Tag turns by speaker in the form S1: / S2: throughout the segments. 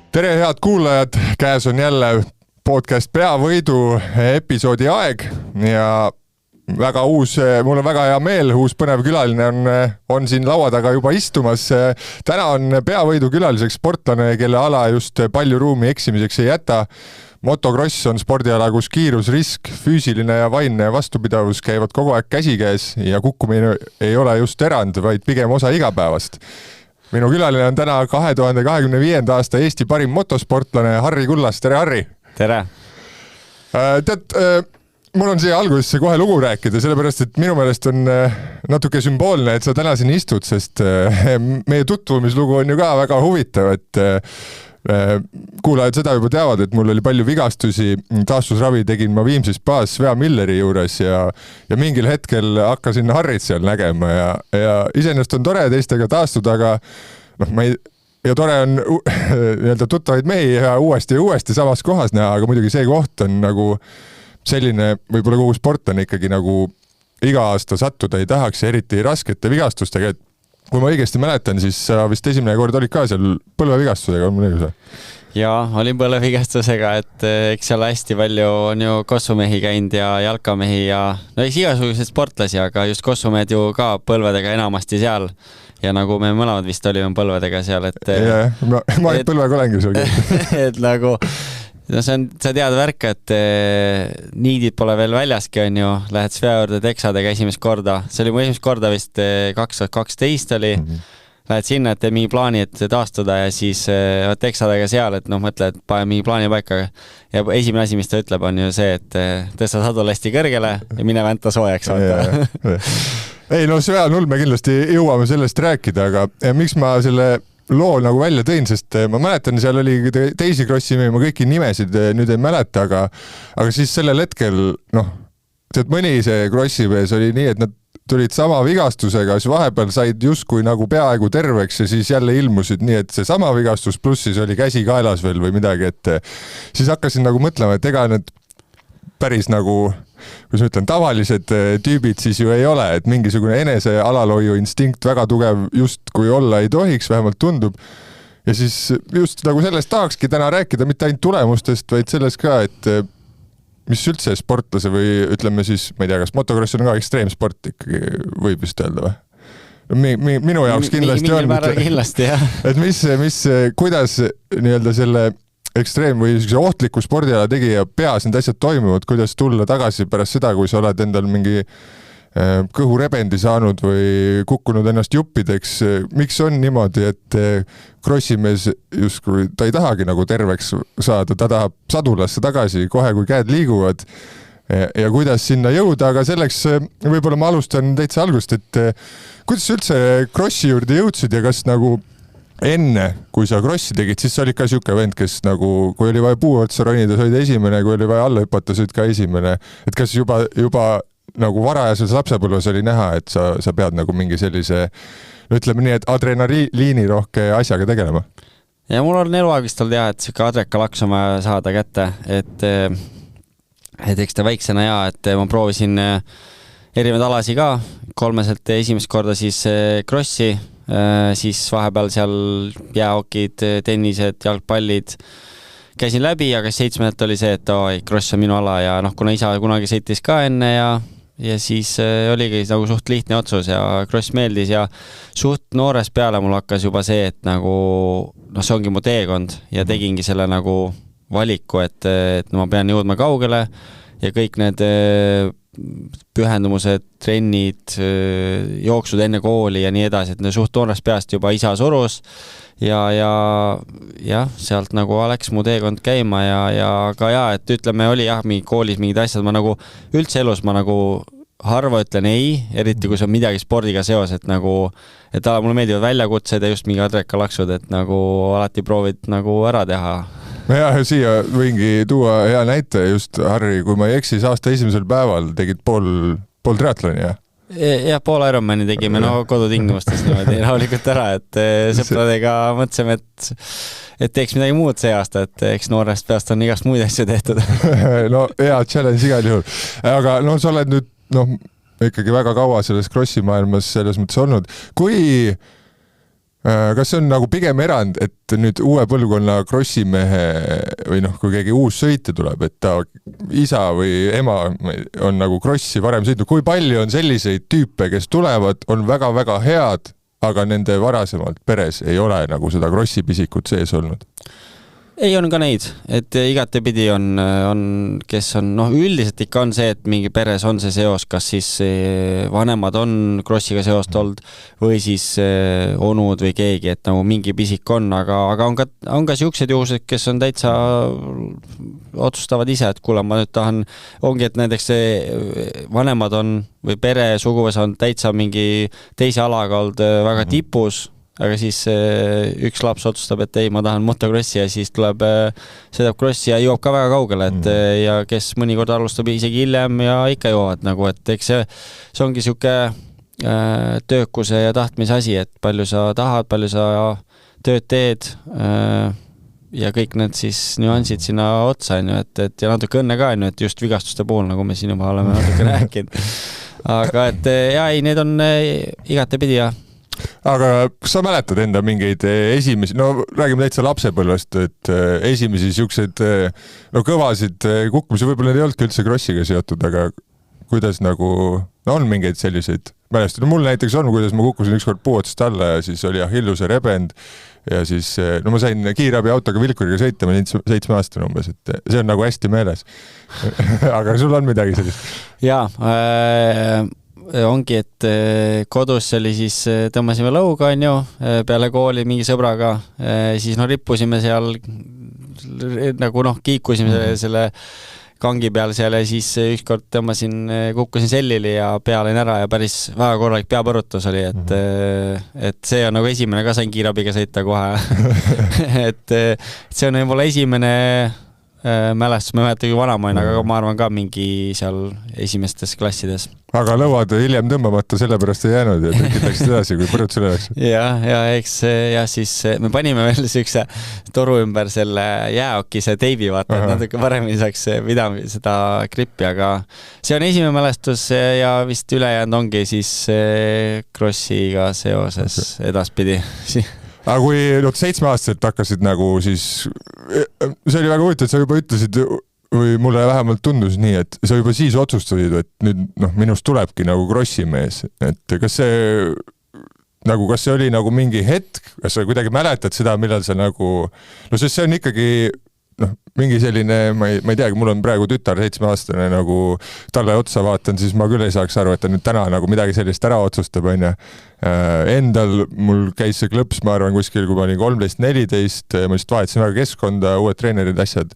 S1: Tere head kuulajad, käes on jälle podcast Peavõidu episoodi aeg ja väga mul on väga hea meel, uus põnev külaline on siin laua taga juba istumas. Täna on Peavõidu külaliseks sportlane, kelle ala just palju ruumi eksimiseks ei jäta. Motocross on spordiala, kus kiirus, risk, füüsiline ja vaimne vastupidavus käivad kogu aeg käsikäes ja kukkumine ei ole just erand, vaid pigem osa igapäevast. Minu külaline on täna 2025. aasta Eesti parim motosportlane Harri Kullas. Tere, Harri!
S2: Tere!
S1: Tead, mul on siia algusesse kohe lugu rääkida, sellepärast, et minu meelest on natuke sümboolne, et sa täna siin istud, sest meie tutvumislugu on ju ka väga huvitav, et kuulajad seda juba teavad, et mul oli palju vigastusi, taastusravi tegin ma Viimsis baas Svea Milleri juures ja mingil hetkel hakkasin Harrit seal nägema ja iseenesest on tore teistega taastuda, aga ja tore on tuttavaid mehi ja uuesti samas kohas näha, aga muidugi see koht on nagu selline, võib-olla kogu sport on ikkagi nagu iga aasta sattuda ei tahaks, eriti raskete vigastustega, et kui ma õigesti mäletan, siis vist esimene kord olid ka seal põlvevigastusega, on mul õigus?
S2: Jaa, olin põlvevigastusega, et eks seal hästi palju on ju kossumehi käinud ja jalkamehi ja igasugused sportlasi, aga just kossumehed ju ka põlvedega enamasti seal. Ja nagu me mõlemad vist olime põlvedega seal, et...
S1: ma põlvega olengi seal.
S2: Et nagu... sa tead värka, et niidid pole veel väljaski, on ju, lähed Svea juurde teksadega esimest korda. See oli mu esimest korda vist 2012 oli. Lähed sinna, et teed mingi plaani, et taastuda ja siis teksadega seal, et mõtle, et pane mingi plaani paika. Ja esimene asi, mis ta ütleb, on ju see, et tõsta sadul hästi kõrgele ja mine vänta soojaks.
S1: Ei, Svea null me kindlasti jõuame sellest rääkida, aga miks ma selle loo nagu välja tõin, sest ma mäletan, seal oli teisi krossimehi, ma kõiki nimesid nüüd ei mäleta, aga siis sellel hetkel, tead mõni see krossimees oli nii, et nad tulid sama vigastusega, siis vahepeal said justkui nagu peaaegu terveks ja siis jälle ilmusid nii, et see sama vigastus pluss siis oli käsi kaelas veel või midagi, et siis hakkasin nagu mõtlema, et ega need päris nagu, kui ma ütlen, tavalised tüübid siis ju ei ole, et mingisugune enese alalhoiu instinkt väga tugev just kui olla ei tohiks, vähemalt tundub. Ja siis just nagu sellest tahakski täna rääkida, mitte ainult tulemustest, vaid sellest ka, et mis üldse sportlase või ütleme siis, ma ei tea, kas motocross on ka ekstreemsport ikkagi, võib vist öelda või? Minu jaoks kindlasti on.
S2: Kindlasti, jah.
S1: Et kuidas nii-öelda selle ekstreem või ohtliku spordiala tegija peas need asjad toimuvad, kuidas tulla tagasi pärast seda, kui sa oled endal mingi kõhurebendi saanud või kukkunud ennast juppideks. Miks on niimoodi, et krossimees justkui ta ei tahagi nagu terveks saada, ta tahab sadulasse tagasi kohe, kui käed liiguvad ja kuidas sinna jõuda, aga selleks võib-olla ma alustan täitsa algust, et kuidas üldse krossi juurde jõudsid ja kas nagu enne, kui sa krossi tegid, siis sa olid ka siuke vend, kes nagu, kui oli vaja puu otsa ronida, sa olid esimene, kui oli vaja alla hüpata, sa olid ka esimene. Et kas juba nagu varajases lapsepõlves oli näha, et sa pead nagu mingi sellise, ütleme nii, et adrenaliini rohke asjaga tegelema?
S2: Ja mul on eluaeg vist olnud teha, et siuke adrekalaks on vaja saada kätte, et eks ta väiksena et ma proovisin erinevaid alasi ka, kolmeselt esimest korda siis krossi, siis vahepeal seal jäähokid, tennised, jalgpallid käisin läbi, aga 7 oli see, et kross on minu ala ja kuna isa kunagi sõitis ka enne ja siis oligi nagu suht lihtne otsus ja kross meeldis ja suht noores peale mul hakkas juba see, et nagu see ongi mu teekond ja tegingi selle nagu valiku, et ma pean jõudma kaugele ja kõik need pühendumused, trennid, jooksud enne kooli ja nii edasi, et suht toonest peast juba isa surus ja sealt nagu läks mu teekond käima aga et ütleme, oli mingi koolis mingid asjad, ma nagu üldse elus ma nagu harva ütlen ei, eriti kui see on midagi spordiga seos, et nagu, et mulle meeldivad väljakutsed ja just mingi adrekalaksud, et nagu alati proovid nagu ära teha.
S1: Ja siia võingi tuua hea näite just, Harri, kui ma ei eksis aasta esimesel päeval tegid pool triatloni, jah?
S2: Jah, pool Ironmani tegime kodutingimustes niimoodi rahulikult ära, et sõpradega mõtlesime, et teeks midagi muud see aasta, et eks noorest peast on igast muid asju tehtud.
S1: No hea challenge igal juhul. Aga sa oled nüüd ikkagi väga kaua selles krossi maailmas selles mõttes olnud. Kui kas see on nagu pigem erand, et nüüd uue põlvkonna krossimehe või noh, kui keegi uus sõitja tuleb, et ta isa või ema on nagu krossi varem sõitnud, kui palju on selliseid tüüpe, kes tulevad, on väga-väga head, aga nende varasemalt peres ei ole nagu seda krossi pisikut sees olnud?
S2: Ei, on ka neid, et igatepidi on, kes on, noh, üldiselt ikka on see, et mingi peres on see seos, kas siis vanemad on krossiga seost olnud või siis onud või keegi, et nagu mingi pisik on, aga on ka siuksed juhused, kes on täitsa otsustavad ise, et kuule, ma nüüd tahan, ongi, et näiteks vanemad on või pere suguvõsa on täitsa mingi teise alaga olnud väga tipus, aga siis üks laps otsustab, et ei, ma tahan motokrossi ja siis tuleb, sõidab krossi ja jõuab ka väga kaugele, et ja kes mõnikord alustab isegi hiljem ja ikka jõuavad nagu, et eks see ongi siuke töökuse ja tahtmise asi, et palju sa tahad, palju sa tööd teed ja kõik need siis nüansid sinna otsa, et ja natuke õnne ka, et just vigastuste puhul, nagu me siin juba oleme natuke rääkinud. Aga et ja ei, need on igatepidi ja
S1: aga kas sa mäletad enda mingeid esimesi, no räägime täitsa lapsepõlvest, et esimesi siukseid no kõvasid kukkumisi, võib-olla need ei olnudki üldse krossiga seotud, aga kuidas nagu, no on mingeid selliseid mälestusi, no mul näiteks on, kuidas ma kukkusin ükskord puu otsast alla ja siis oli Achilleuse rebend ja siis no ma sain kiirabi autoga Vilkuriga sõita, ma olin 7-aastane umbes, et see on nagu hästi meeles. Aga sul on midagi sellist?
S2: Jaa, ongi, et kodus oli siis, tõmbasime lõuga, on ju, peale kooli mingi sõbraga, siis no rippusime seal, nagu noh, kiikusime selle kangi peal seal ja siis ükskord kukkusin sellili ja pea lõin ära ja päris väga korralik peapõrutus oli, et see on nagu esimene, ka sain kiirabiga sõita kohe. et see on võib-olla esimene mälestus, ma ei mäleta, kui vana ma olin, aga ma arvan ka mingi seal esimestes klassides.
S1: Aga lõuad hiljem tõmbamata sellepärast ei jäänud ja läksid edasi, kui põrutusele läks.
S2: ja eks ja siis me panime veel siukse toru ümber selle jääokise teibi, vaata, et natuke paremini saaks pidama seda grippi, aga see on esimene mälestus ja vist ülejäänud ongi siis krossiga seoses edaspidi.
S1: Aga kui 7-aastaselt hakkasid nagu siis, see oli väga huvitav, et sa juba ütlesid, või mulle vähemalt tundus nii, et sa juba siis otsustasid, et nüüd noh, minust tulebki nagu krossimees, et kas see oli nagu mingi hetk, kas sa kuidagi mäletad seda, millal sa nagu, no sest see on ikkagi noh, mingi selline, ma ei teagi, mul on praegu tütar 7-aastane, nagu talle otsa vaatan, siis ma küll ei saaks aru, et ta nüüd täna nagu midagi sellist ära otsustab, on ja endal mul käis see klõps, ma arvan, kuskil, kui ma olin 13-14, ma just vahetasin väga keskkonda, uued treenerid, asjad,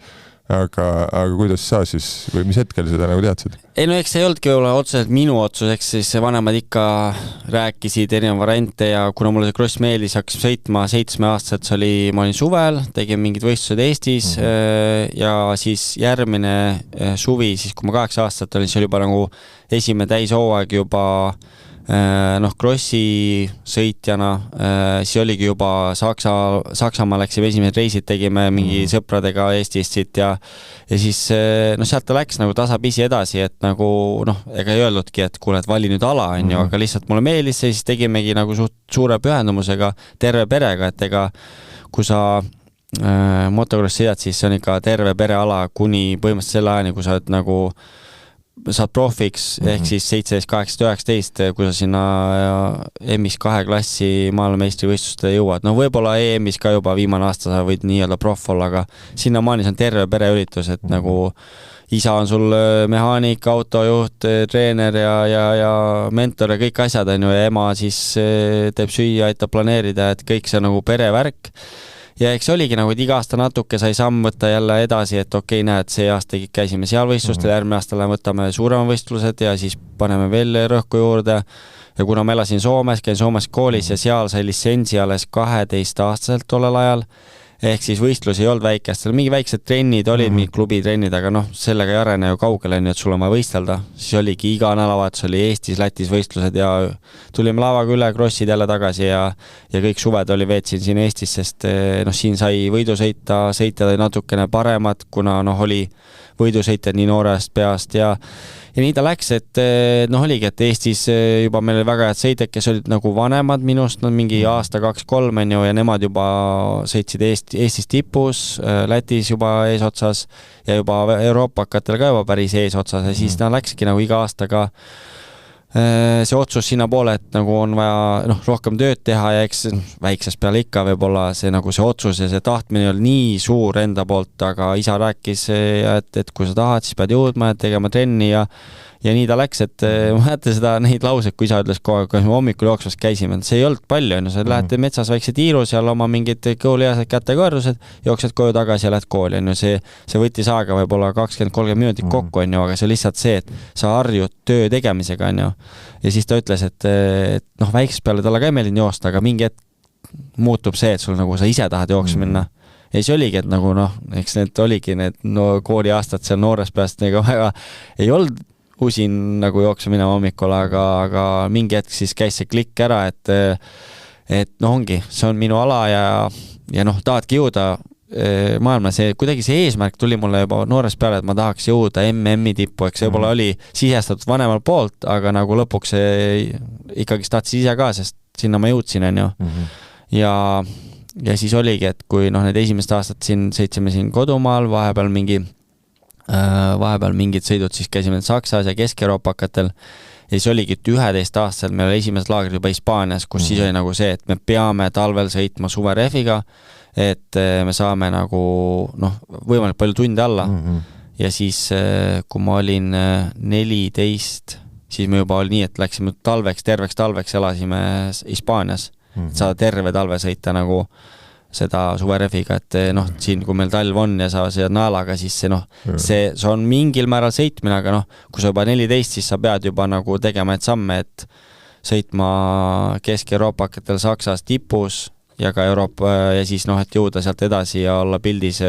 S1: aga kuidas sa siis, või mis hetkel seda nagu teadsid?
S2: Ei no eks see ei oldki võib-olla otseselt minu otsus, eks siis vanemad ikka rääkisid erinevaid variante ja kuna mulle see kross meeldis, hakkasin sõitma 7-aastaselt, ma olin suvel, tegin mingid võistlused Eestis ja siis järgmine suvi, siis kui ma 8-aastaselt olin, see oli juba nagu esimene täishooaeg juba noh, krossi sõitjana, siis oligi juba Saksamaa läksime esimesed reisid, tegime mingi sõpradega Eestist siit ja siis no sealt ta läks nagu tasapisi edasi, et nagu noh, ega ei öelnudki, et kuule, et vali nüüd ala, on ju, aga lihtsalt mulle meeldis see, siis tegimegi nagu suure pühendumusega terve perega, et ega kui sa motocross sõidad, siis see on ikka terve pereala kuni põhimõtteliselt selle ajani, kui sa oled nagu saad profiks, ehk siis 17, 18, 19, kui sa sinna EM-is 2 klassi maailmameistrivõistlustele jõuad. No võib-olla EM-is ka juba viimane aasta sa võid nii-öelda prof olla, aga sinnamaani see on terve pereüritus, et nagu isa on sul mehaanik, autojuht, treener ja mentor ja kõik asjad on ju, ja ema siis teeb süüa, aitab planeerida, et kõik see on nagu perevärk. Ja eks oligi nagu, et iga aasta natuke sai samm võtta jälle edasi, et okei, näed, see aasta käisime seal võistlustel, järgmine aasta võtame suurema võistlused ja siis paneme veel rõhku juurde. Ja kuna ma elasin Soomes, käin Soomes koolis ja seal sai litsentsi alles 12-aastaselt tollel ajal, ehk siis võistlus ei olnud väikestel, mingi väiksed trennid olid, mingi klubitrennid, aga noh, sellega ei arene ju kaugele, nii et sul on vaja võistelda. Siis oligi iga nädalavahetus oli Eestis, Lätis võistlused ja tulime lavaga üle, krossid jälle tagasi ja kõik suved veetsin siin Eestis, sest noh, siin sai võidu sõita, sõitjad oli natukene paremad, kuna noh, oli võidusõitjad nii noorest peast ja ja nii ta läks, et noh, oligi, et Eestis juba meil oli väga head sõitjad, kes olid nagu vanemad minust, no mingi aasta 2-3 on ju, ja nemad juba sõitsid Eestis tipus, Lätis juba eesotsas ja juba Euroopakatel ka juba päris eesotsas ja siis ta läkski nagu iga aastaga see otsus sinna poole, et nagu on vaja rohkem tööd teha ja eks väiksest peale ikka võib-olla see nagu see otsus ja see tahtmine oli nii suur enda poolt, aga isa rääkis, et kui sa tahad, siis pead jõudma ja tegema trenni ja nii ta läks, et ma mäletan seda neid lauseid, kui isa ütles kogu aeg, kui me hommikul jooksmas käisime, see ei olnud palju, sa lähed metsas väikse tiiru, seal oma mingid kooliasjad kätekõrdused, jooksed koju tagasi ja lähed kooli, see võttis aega võib-olla 20-30 minutit kokku, aga see lihtsalt see, et sa harjud töö tegemisega, ja siis ta ütles, et väiksest peale talle ka ei meeldinud joosta, aga mingi hetk muutub see, et sul nagu sa ise tahad jooksma minna. Ja siis oligi, et nagu eks need oligi need kooliaastad seal noores peast väga ei olnud usin nagu jooksu minema hommikul, aga mingi hetk siis käis see klikk ära, et ongi, see on minu ala ja tahadki jõuda maailma, kuidagi see eesmärk tuli mulle juba noorest peale, et ma tahaks jõuda MM-i tippu, eks see võib-olla oli sisestatud vanemal poolt, aga nagu lõpuks ikkagi tahtsin ise ka, sest sinna ma jõudsin, on ju. Ja siis oligi, et kui need esimesed aastad siin sõitsime siin kodumaal, vahepeal mingid sõidud, siis käisime Saksas ja Kesk-Euroopakatel ja siis oligi, et 11 aastasel meil oli esimesed laagrid juba Hispaanias, kus siis oli nagu see, et me peame talvel sõitma suverefiga, et me saame nagu võimalik palju tunde alla ja siis kui ma olin 14, siis me juba oli nii, et läksime terveks talveks elasime Hispaanias, et saada terve talve sõita nagu seda suverefiga, et siin kui meil talv on ja sa seda naelaga, siis see on mingil määral sõitmine, aga kui sa juba 14, siis sa pead juba nagu tegema et samme, et sõitma Kesk-Euroopakatel Saksas tipus ja ka Euroopa ja siis et jõuda sealt edasi ja olla pildis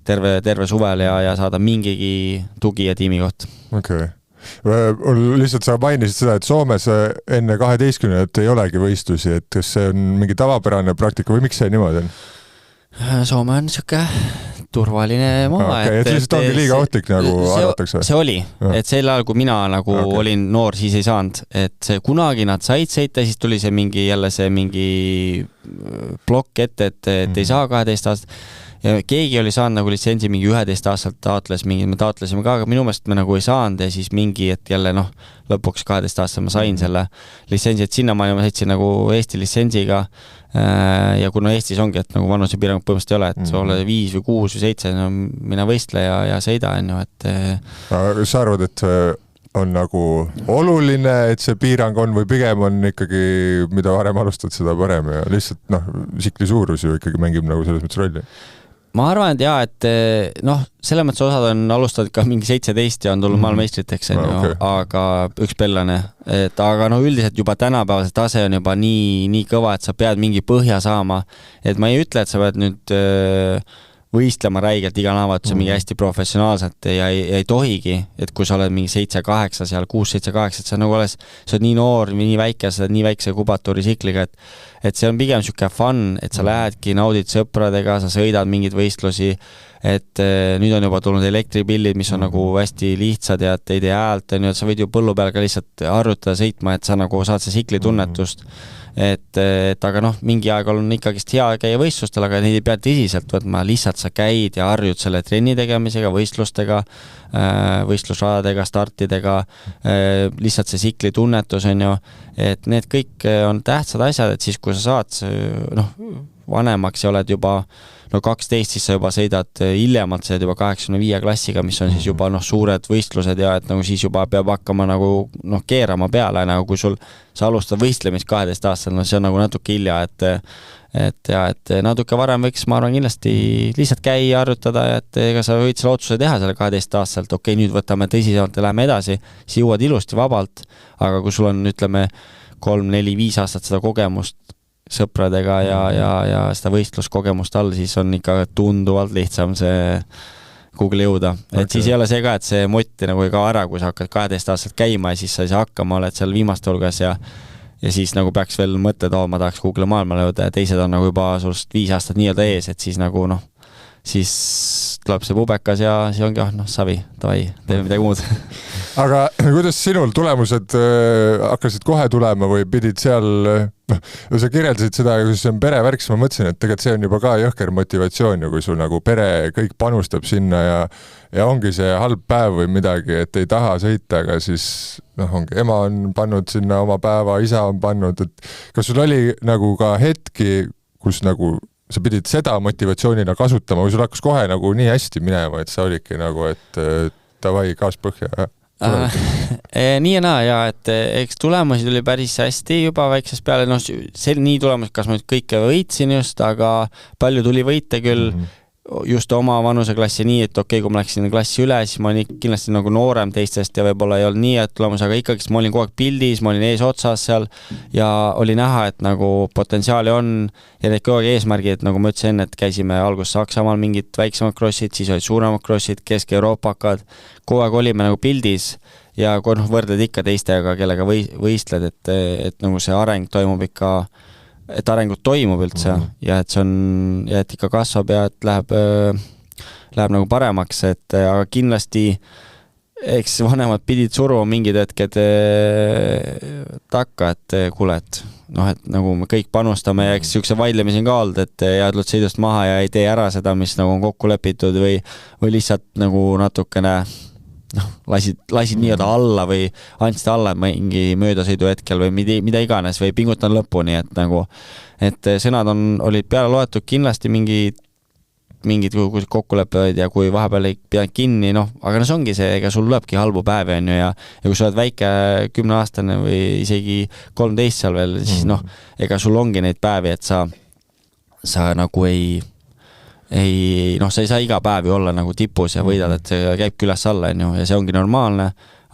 S2: terve suvel ja saada mingigi tugi ja tiimi koht.
S1: Okei. Lihtsalt sa mainisid seda, et Soomes enne 12 ei olegi võistlusi, et kas see on mingi tavapärane praktika või miks see niimoodi on?
S2: Soome on siuke turvaline maa.
S1: Et lihtsalt ongi liiga ohtlik nagu arvatakse?
S2: See oli, et sel ajal, kui mina nagu olin noor, siis ei saanud, et see kunagi nad said sõita, siis tuli see mingi plokk ette, et ei saa 12 aastat. Ja keegi oli saanud nagu litsentsi mingi 11 aastalt taotles, me taotlesime ka, aga minu meelest me nagu ei saanud ja siis mingi, et jälle lõpuks 12 aastal ma sain selle litsentsi, et sinna ma sõitsin nagu Eesti litsentsiga ja kuna Eestis ongi, et nagu vanusepiirang põhimõtteliselt ei ole, et sa ole 5 või 6 või 7, mine võistle ja sõida, et
S1: sa arvad, et on nagu oluline, et see piirang on või pigem on ikkagi, mida varem alustad, seda parem ja lihtsalt sikli suurus ju ikkagi mängib nagu selles mõttes rolli?
S2: Ma arvan, et jaa, et selles mõttes osad on alustanud ka mingi 17 ja on tulnud maailmameistriteks, aga üks pellane. Aga üldiselt juba tänapäeva see tase on juba nii kõva, et sa pead mingi põhja saama. Et ma ei ütle, et sa pead nüüd võistlema räigelt iga näevatus mingi hästi professionaalselt ja ei tohigi, et kui sa oled mingi 7-8 seal, 6-7-8, et sa nagu sa oled nii noor, nii väike, sa oled nii väikse kubatuuri sikliga, et see on pigem siuke fun, et sa lähedki, naudid sõpradega, sa sõidad mingeid võistlusi, et nüüd on juba tulnud elektripillid, mis on nagu hästi lihtsad ja et ei tee häält, et sa võid ju põllu peal ka lihtsalt harjutada sõitma, et sa nagu saad see sikli tunnetust. Et aga mingi aeg on ikkagist hea käia võistlustel, aga neid ei pea tõsiselt võtma, lihtsalt sa käid ja harjud selle trenni tegemisega, võistlustega, võistlusradadega, startidega, lihtsalt see sikli tunnetus on ju, et need kõik on tähtsad asjad, et siis kui sa saad vanemaks ja oled juba 12, siis sa juba sõidad hiljemalt, sa oled juba 85 klassiga, mis on siis juba suured võistlused ja et nagu siis juba peab hakkama nagu keerama peale, nagu kui sa alustad võistlemist 12 aastal, see on nagu natuke hilja, et natuke varem võiks, ma arvan, kindlasti lihtsalt käia, harjutada ja et ega sa võid selle otsuse teha selle 12 aastalt, okei, nüüd võtame tõsisemalt ja läheme edasi, siis jõuad ilusti vabalt, aga kui sul on, ütleme, 3, 4, 5 aastat seda kogemust sõpradega ja seda võistluskogemust all, siis on ikka tunduvalt lihtsam see Google jõuda. Et siis ei ole see ka, et see motti nagu ei kao ära, kui sa hakkad 12 aastat käima ja siis sa ei saa hakkama, oled seal viimaste hulgas ja siis nagu peaks veel mõtted ma tahaks Google maailmale jõuda ja teised on nagu juba sulust 5 aastat nii-öelda ees, et siis nagu siis tuleb see pubekas ja siis ongi, savi, davai, teeme midagi muud.
S1: aga kuidas sinul tulemused hakkasid kohe tulema või pidid seal, sa kirjeldasid seda, kui see on perevärk, siis ma mõtlesin, et tegelikult see on juba ka jõhker motivatsioon ju, kui sul nagu pere kõik panustab sinna ja ongi see halb päev või midagi, et ei taha sõita, aga siis ongi, ema on pannud sinna oma päeva, isa on pannud, et kas sul oli nagu ka hetki, kus nagu sa pidid seda motivatsioonina kasutama või sul hakkas kohe nagu nii hästi minema, et sa olidki nagu, et davai, gaas põhja.
S2: Nii ja naa, ja et eks tulemusi tuli päris hästi juba väiksest peale, see nii tulemus, kas ma nüüd kõike võitsin just, aga palju tuli võite küll just oma vanuseklassi nii, et okei, kui ma läksin klassi üle, siis ma olin kindlasti nagu noorem teistest ja võib-olla ei olnud nii, et tulemus, aga ikkagi ma olin kogu aeg pildis, ma olin ees otsas seal ja oli näha, et nagu potentsiaali on ja need kogu aeg eesmärgid, et nagu ma ütlesin enne, et käisime alguses Saksamaal mingid väiksemad crossid, siis olid suuremad crossid, Kesk-Euroopakad, kogu aeg olime nagu pildis ja kui võrdled ikka teistega, kellega võistled, et nagu see areng toimub ikka, et arengut toimub üldse ja et see on, ja et ikka kasvab ja et läheb nagu paremaks, et aga kindlasti eks vanemad pidid suruma mingid hetked takka, et kuule, et et nagu me kõik panustame ja eks siukse vaidlemisi on ka olnud, et jäädlud sõidust maha ja ei tee ära seda, mis nagu on kokku lepitud või lihtsalt nagu natukene lasid nii-öelda alla või andsid alla mingi möödasõidu hetkel või mida iganes või pingutan lõpuni, et nagu, et sõnad olid peale loetud kindlasti mingid kokkuleppeid ja kui vahepeal ei pidanud kinni, aga see ongi see, ega sul lööbki halbu päevi on ju ja kui sa oled väike 10-aastane või isegi 13 seal veel, siis ega sul ongi neid päevi, et sa nagu sa ei saa iga päev ju olla nagu tipus ja võidad, et see käibki üles-alla on ju ja see ongi normaalne,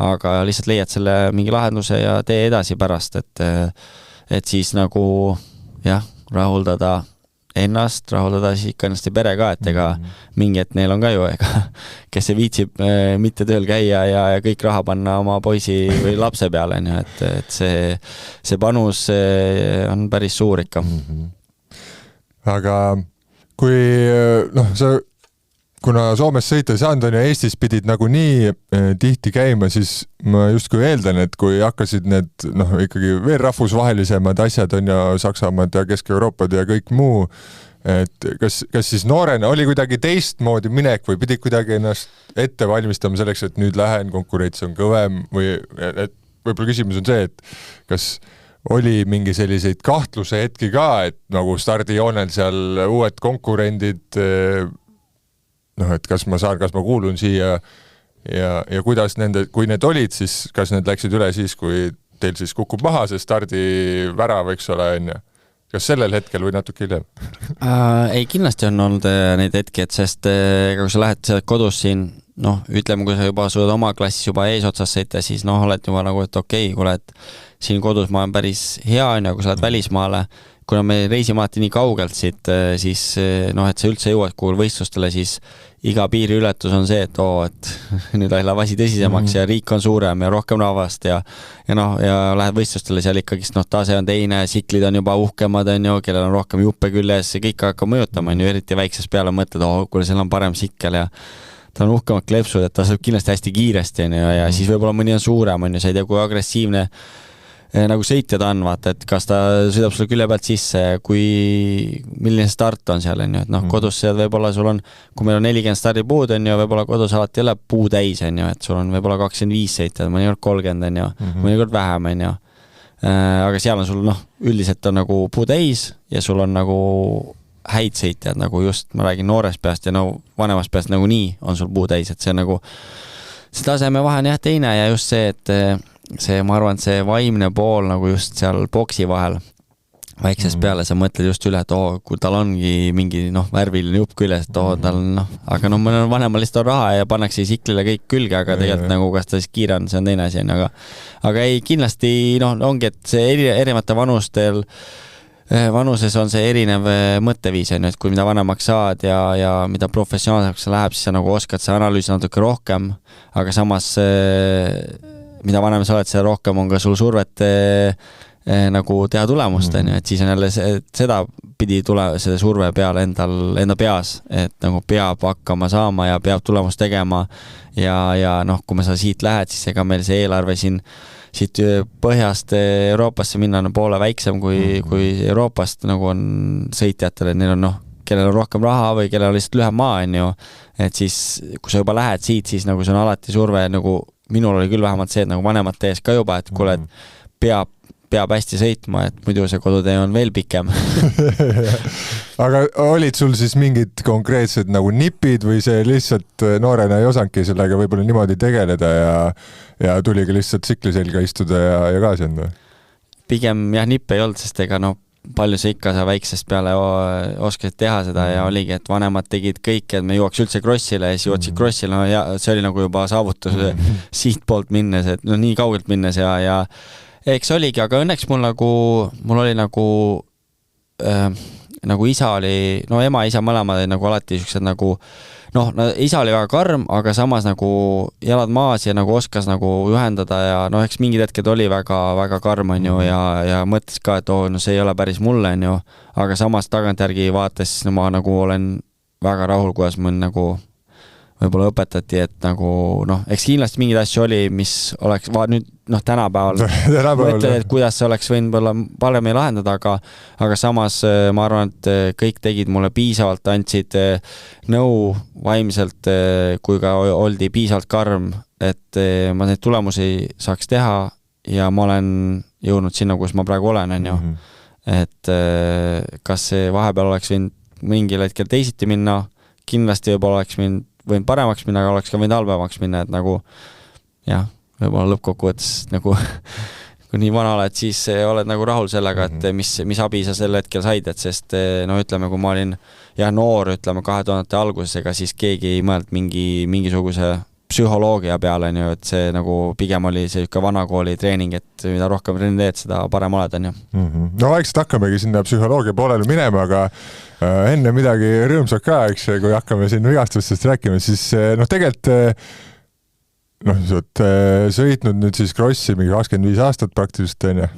S2: aga lihtsalt leiad selle mingi lahenduse ja tee edasi pärast, et siis nagu rahuldada ennast, rahuldada siis ikka ennast ja pere ka, et ega mingi, et neil on ka ju, kes ei viitsib mitte tööl käia ja kõik raha panna oma poisi või lapse peale on ju, et see panus on päris suur ikka.
S1: Aga kui kuna Soomes sõita ei saanud, on ja Eestis pidid nagu nii tihti käima, siis ma justkui eeldan, et kui hakkasid need ikkagi veel rahvusvahelisemad asjad on ja Saksamaad ja Kesk-Euroopad ja kõik muu, et kas siis noorena oli kuidagi teistmoodi minek või pidid kuidagi ennast ette valmistama selleks, et nüüd lähen, konkurents on kõvem või et võib-olla küsimus on see, et kas oli mingi selliseid kahtluse hetki ka, et nagu stardijoonel seal uued konkurendid, et kas ma kuulun siia ja kuidas kui need olid, siis kas need läksid üle siis, kui teil siis kukub maha see stardivära, võiks ole, on ju? Kas sellel hetkel või natuke hiljem?
S2: Ei, kindlasti on olnud neid hetki, et sest kui sa lähed kodus siin, ütleme, kui sa juba suudad oma klassis juba eesotsas sõita, siis oled juba nagu, et okei, kuule, et siin kodus ma olen päris hea, kui sa oled välismaale, kuna me reisime alati nii kaugelt siit, siis et sa üldse jõuad kuul võistlustele, siis iga piiriületus on see, et nüüd läheb asi tõsisemaks ja riik on suurem ja rohkem rahvast ja lähed võistlustele seal ikkagi, tase on teine, siklid on juba uhkemad, on ju, kellel on rohkem juppe küljes ja kõik hakkab mõjutama, on ju, eriti väiksest peale mõtled, kuule, seal on parem sikkel ja ta on uhkemad klepsud, et ta saab kindlasti hästi kiiresti, on ju, ja siis võib-olla mõni on suurem, on ju, sa ei tea, kui agressiivne nagu sõitjad on, vaata, et kas ta sõidab sulle külje pealt sisse, milline start on seal, on ju, et kodus seal võib-olla sul on, kui meil on 40 stardipuud, on ju, võib-olla kodus alati ei ole puu täis, on ju, et sul on võib-olla 25 sõitjad, mõnikord 30, on ju, mõnikord vähem, on ju. Aga seal on sul, üldiselt on nagu puu täis ja sul on nagu häid sõitjad, nagu just, ma räägin noorest peast ja vanemast peast nagu nii on sul puu täis, et see nagu, see taseme vahe on jah teine ja just see, et ma arvan, et see vaimne pool nagu just seal boksi vahel väiksest peale, sa mõtled just üle, et kui tal ongi mingi värviline jupp küljes, et tal aga mõnel vanemal lihtsalt on raha ja pannakse siklile kõik külge, aga tegelikult nagu kas ta siis kiire on, see on teine asi, aga ei, kindlasti ongi, et see erinevate vanuses on see erinev mõtteviis, et kui mida vanemaks saad ja mida professionaalseks läheb, siis sa nagu oskad see analüüsi natuke rohkem, aga samas mida vanem sa oled, seda rohkem on ka sul survet nagu teha tulemust, et siis on jälle seda pidi selle surve peale enda peas, et nagu peab hakkama saama ja peab tulemust tegema ja noh, kui me sa siit lähed, siis ega meil see eelarve siit põhjast Euroopasse minna on poole väiksem kui Euroopast nagu on sõitjatel, et neil on kellel on rohkem raha või kellel on lihtsalt lühem maa, on ju, et siis, kui sa juba lähed siit, siis nagu see on alati surve, nagu minul oli küll vähemalt see, et nagu vanemate ees ka juba, et kuule, et peab hästi sõitma, et muidu see kodutee on veel pikem.
S1: Aga olid sul siis mingid konkreetsed nagu nipid või see lihtsalt noorena ei osanudki sellega võib-olla niimoodi tegeleda ja tuligi lihtsalt tsikli selga istuda ja gaasi anda? Pigem
S2: jah, nippe ei olnud, sest ega palju sa ikka sa väiksest peale oskasid teha seda ja oligi, et vanemad tegid kõik, et me jõuaks üldse krossile ja siis jõudsid krossile, ja see oli nagu juba saavutus siit poolt minnes, et nii kaugelt minnes ja eks oligi, aga õnneks mul oli nagu isa oli, ema ja isa mõlemad oli nagu alati siuksed nagu isa oli väga karm, aga samas nagu jalad maas ja nagu oskas nagu juhendada ja eks mingid hetked oli väga, väga karm, on ju, ja mõtles ka, et see ei ole päris mulle, on ju, aga samas tagantjärgi vaates ma nagu olen väga rahul, kuidas mul nagu võib-olla õpetati, et nagu eks kindlasti mingeid asju oli, mis oleks nüüd tänapäeval mõtled, et kuidas see oleks võinud olla paremini lahendada, aga samas ma arvan, et kõik tegid mulle piisavalt, andsid nõu vaimselt, kui ka oldi piisavalt karm, et ma neid tulemusi saaks teha ja ma olen jõudnud sinna, kus ma praegu olen, on ju. Et kas see vahepeal oleks võinud mingil hetkel teisiti minna, kindlasti võib-olla oleks võinud paremaks minna, aga oleks ka võinud halvemaks minna, et nagu jah, võib-olla lõppkokkuvõttes nagu kui nii vana oled, siis oled nagu rahul sellega, et mis abi sa sel hetkel said, et sest ütleme, kui ma olin noor, ütleme 2000-te alguses, ega siis keegi ei mõeld mingisuguse psühholoogia peale, on ju, et see nagu pigem oli see vanakooli treening, et mida rohkem trenni teed, seda parem oled, on ju.
S1: No vaikselt hakkamegi sinna psühholoogia poolele minema, aga enne midagi rõõmsat ka, eks, kui hakkame siin vigastustest rääkima, siis tegelikult sõitnud nüüd siis krossi mingi 25 aastat praktiliselt, on ju.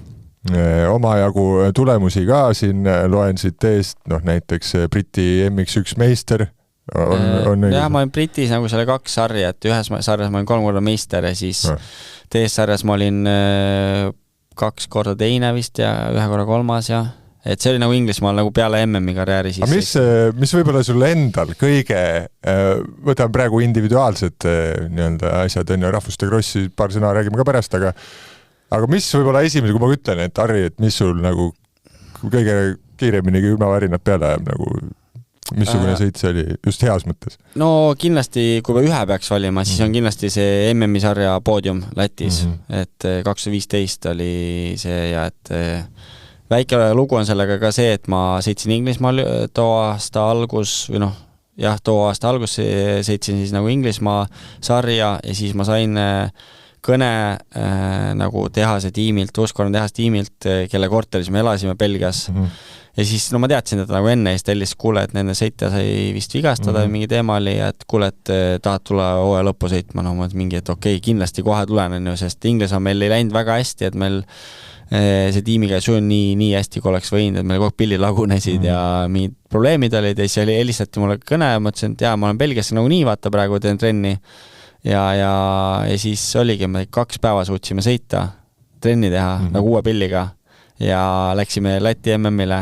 S1: Omajagu tulemusi ka siin loen siit eest, näiteks Briti MX1 meister.
S2: Jah, ma olin Britis nagu selle 2 sarja, et ühes sarjas ma olin 3 korda meister ja siis teises sarjas ma olin 2 korda teine vist ja 1 korra 3. ja et see oli nagu Inglismaal nagu peale MM-i karjääri siis. Aga
S1: mis võib-olla sulle endal kõige, võtame praegu individuaalsed asjad, on ju, rahvuste krossi paar sõna räägime ka pärast, aga mis võib-olla esimene, kui ma ütlen, et Harri, et mis sul nagu kõige kiiremini külmavärinad peale ajab nagu missugune sõit see oli just heas mõttes? No
S2: kindlasti, kui ühe peaks valima, siis on kindlasti see MM-i sarja poodium Lätis, et 2015 oli see ja et väike lugu on sellega ka see, et ma sõitsin Inglismaal too aasta algus sõitsin siis nagu Inglismaa sarja ja siis ma sain kõne nagu tehase tiimilt, Husqvarna tehase tiimilt, kelle korteris me elasime Belgias. Ja siis ma teadsin, et nagu enne tellis, kuule, et nende sõitja sai vist vigastada mingi teema oli, et kuule, et tahad tulla hooaja lõppu sõitma, mingi, et okei, kindlasti kohe tulen, sest Inglismaa meil ei läinud väga hästi, et meil see tiimiga ei sujunud nii hästi, kui oleks võinud, et meil kogu pillid lagunesid ja mingid probleemid olid ja siis helistati mulle kõne ja mõtlesin, et ma olen Belgias nagu nii, vaata praegu teen trenni ja siis oligi, me 2 päeva suutsime sõita, trenni teha nagu uue pilliga ja läksime Läti MM-ile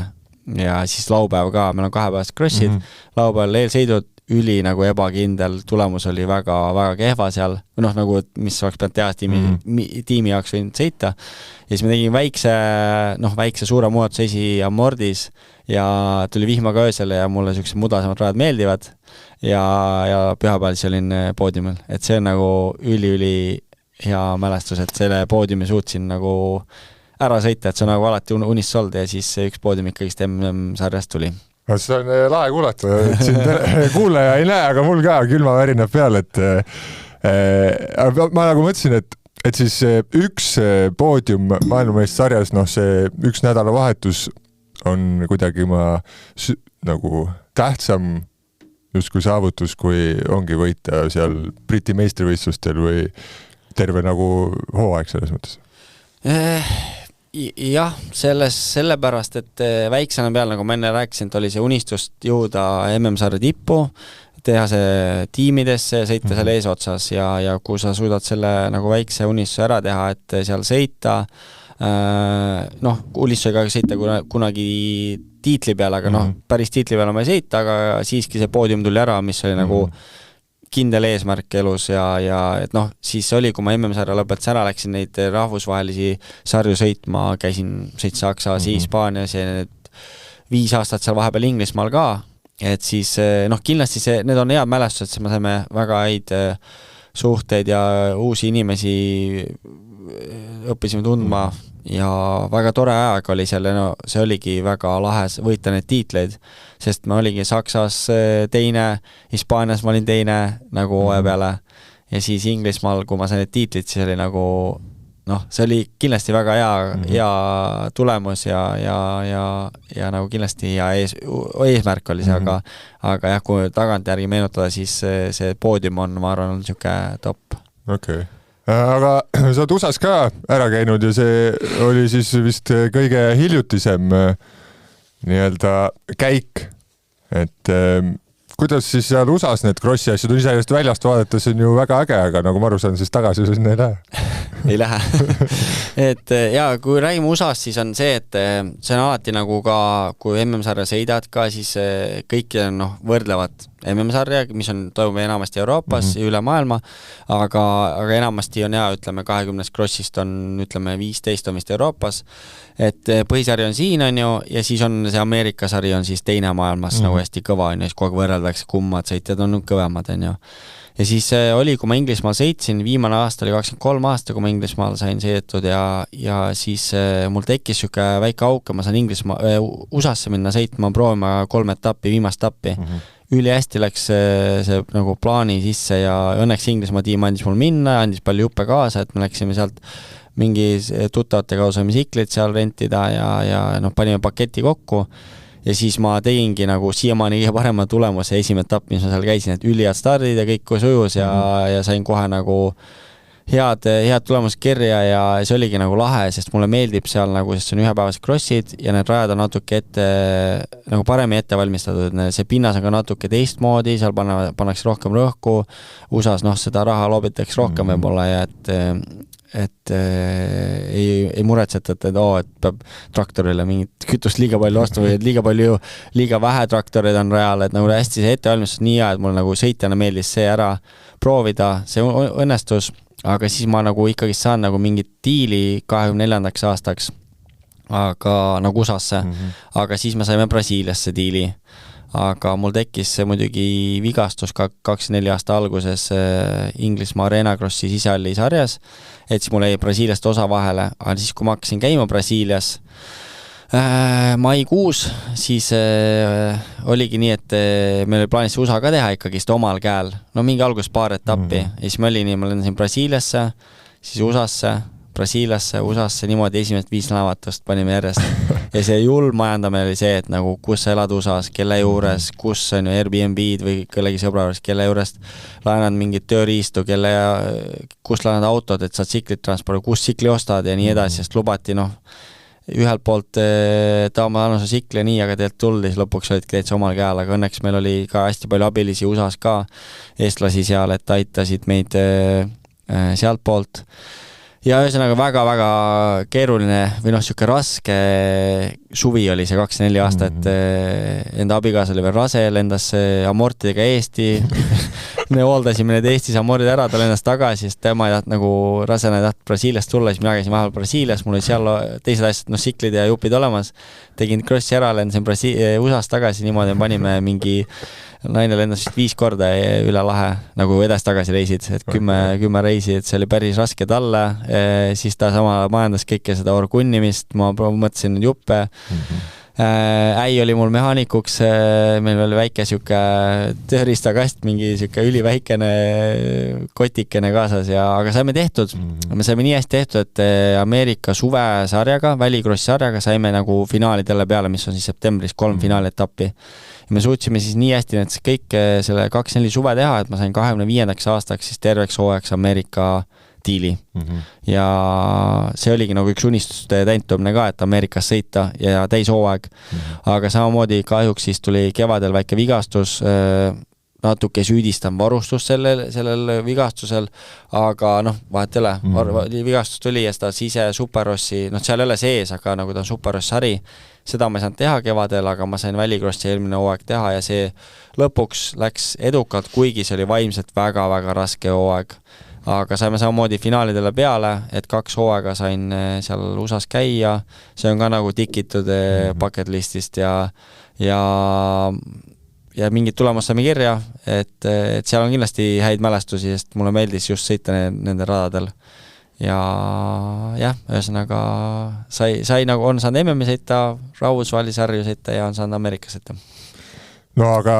S2: ja siis laupäev ka, meil on 2-päevased crossid, laupäeval eelsõidud, üli nagu ebakindel, tulemus oli väga, väga kehva seal, nagu, mis oleks pealt teha tiimi jaoks võinud sõita ja siis me tegime väikse suure muudatuse esimordis ja tuli vihmaga öösel ja mulle sellised mudasemad rajad meeldivad ja pühapäeval siis olin poodiumil, et see on nagu üli hea mälestus, et selle poodiumi suutsin nagu ära sõita, et see on nagu alati unist olnud ja siis üks poodium ikkagist MM-sarjast tuli.
S1: See on lahe kuulata, et siin kuulaja ei näe, aga mul ka külmavärinad peal, et ma nagu mõtlesin, et siis üks poodium maailmameistrissarjas, see üks nädalavahetus on kuidagi nagu tähtsam justkui saavutus, kui ongi võita seal Briti meistrivõistlustel või terve nagu hooaeg selles mõttes?
S2: jah, sellepärast, et väiksena peal, nagu ma enne rääkisin, et oli see unistust jõuda MM-sarja tippu, teha see tiimidesse ja sõita seal eesotsas ja kui sa suudad selle nagu väikse unistuse ära teha, et seal sõita, unistusega sõita kunagi tiitli peale, aga päris tiitli peale ma ei sõita, aga siiski see poodium tuli ära, mis oli nagu kindel eesmärk elus ja et siis oli, kui ma MM-sarja lõpetas ära, läksin neid rahvusvahelisi sarju sõitma, sõit Saksas, Hispaanias ja need 5 aastat seal vahepeal Inglismaal ka, et siis kindlasti need on head mälestused, siis me saime väga häid suhteid ja uusi inimesi õppisime tundma ja väga tore aeg oli seal, see oligi väga lahe võita neid tiitleid, sest ma oligi Saksas teine, Hispaanias ma olin teine nagu hooaja peale ja siis Inglismaal, kui ma sain need tiitlid, siis oli nagu see oli kindlasti väga hea tulemus ja nagu kindlasti hea eesmärk oli see, aga jah, kui tagantjärgi meenutada, siis see poodium on, ma arvan, on niisugune top.
S1: Okei. Aga sa oled USAs ka ära käinud ja see oli siis vist kõige hiljutisem nii-öelda käik, et kuidas siis seal USAs need krossi asjad on iseenesest väljast vaadates on ju väga äge, aga nagu ma aru saan, siis tagasi sinna ei lähe.
S2: Ei lähe. Et kui räägime USAs, siis on see, et see on alati nagu ka, kui MM-sarja sõidad ka, siis kõik võrdlevad MM-sarja, mis toimub enamasti Euroopas ja üle maailma, aga enamasti on ütleme 20 crossist on, ütleme 15 on vist Euroopas, et põhisari on siin, on ju, ja siis on see Ameerika sari on siis teine maailmas nagu hästi kõva, on ju, siis kogu aeg võrreldakse, kummad sõitjad on kõvemad, on ju. Ja siis oli, kui ma Inglismaal sõitsin, viimane aasta oli 23 aasta, kui ma Inglismaal sain sõidetud ja siis mul tekkis siuke väike auk, ma saan USAsse minna sõitma, proovima 3 etappi, viimast etappi. Üli hästi läks see nagu plaani sisse ja õnneks Inglismaa tiim andis mul minna, andis palju juppe kaasa, et me läksime sealt mingi tuttavate kaudu saime siklit seal rentida ja panime paketi kokku. Ja siis ma tegingi nagu siiamaani kõige parema tulemuse esimene etapp, mis ma seal käisin, et üliad stardid ja kõik sujus ja sain kohe nagu head tulemused kirja ja see oligi nagu lahe, sest mulle meeldib seal nagu, sest see on ühepäevased crossid ja need rajad on natuke nagu paremini ette valmistatud, see pinnas on ka natuke teistmoodi, seal pannakse rohkem rõhku, USAs seda raha loobitakse rohkem võib-olla ja et ei muretseta, et peab traktorile mingit kütust liiga palju ostu või liiga vähe traktoreid on rajal, et nagu hästi see ettevalmistus nii hea, et mul nagu sõitjana meeldis see ära proovida, see õnnestus, aga siis ma nagu ikkagi saan nagu mingit diili 24. aastaks, aga nagu USAsse, aga siis me saime Brasiiliasse diili. Aga mul tekkis muidugi vigastus 24 aasta alguses Inglismaa Arena Crossi sisehalli sarjas, et siis mul jäi Brasiiliast osa vahele, aga siis kui ma hakkasin käima Brasiilias maikuus, siis oligi nii, et meil oli plaanis USA ka teha ikkagist omal käel, mingi algus paar etappi ja siis ma lendasin Brasiiliasse, siis USAsse, Brasiiliasse, USAsse, niimoodi esimesed 5 näevatust panime järjest ja see julm majandamine oli see, et nagu kus sa elad USAs, kelle juures, kus on ju Airbnb-d või kellegi sõbra juures, kelle juurest laenad mingit tööriistu, kus laenad autod, et saad siklit transpordi, kus sikli ostad ja nii edasi, sest lubati ühelt poolt taama annuse sikli ja nii, aga tegelikult tuldi, siis lõpuks olidki täitsa omal käel, aga õnneks meil oli ka hästi palju abilisi USAs ka, eestlasi seal, et aitasid meid sealt poolt. Ja ühesõnaga väga-väga keeruline või siuke raske suvi oli see 24 aasta, et enda abikaasa oli veel rase, lendas amortidega Eesti, me hooldasime need Eestis amordid ära, ta lendas tagasi, sest tema ei taht nagu rasena ei taht Brasiiliast tulla, siis mina käisin vahel Brasiilias, mul oli seal teised asjad, siklid ja jupid olemas, tegin crossi ära, lendasin USAs tagasi, niimoodi panime mingi naine lendas 5 korda üle lahe, nagu edasi-tagasi reisid, et 10 reisi, et see oli päris raske talle, siis ta sama majandas kõike seda orgunnimist, ma mõtlesin juppe, äi oli mul mehaanikuks, meil oli väike siuke tööriistakast, mingi siuke üliväikene kotikene kaasas aga saime tehtud, me saime nii hästi tehtud, et Ameerika suvesarjaga, välikrossi sarjaga saime nagu finaalidele peale, mis on siis septembris 3 finaaletappi. Ja me suutsime siis nii hästi need kõik selle 24 suve teha, et ma sain 25. aastaks siis terveks hooajaks Ameerika diili ja see oligi nagu üks unistuste täitumine ka, et Ameerikas sõita ja täishooaeg, aga samamoodi kahjuks siis tuli kevadel väike vigastus, natuke süüdistan varustust sellel vigastusel, aga vahet ei ole, vigastus tuli ja seda sise Superrossi, seal ei ole sees, aga nagu ta on Superross sari, seda ma ei saanud teha kevadel, aga ma sain Välikrossi eelmine hooaeg teha ja see lõpuks läks edukalt, kuigi see oli vaimselt väga-väga raske hooaeg. Aga saime samamoodi finaalidele peale, et 2 hooaega sain seal USAs käia, see on ka nagu tikitud bucket listist ja mingid tulemust saime kirja, et seal on kindlasti häid mälestusi, sest mulle meeldis just sõita nende radadel. Ja ühesõnaga sai nagu on saanud MM-i sõita, rahvusvahelisi sarju sõita ja on saanud Ameerikas sõita.
S1: No aga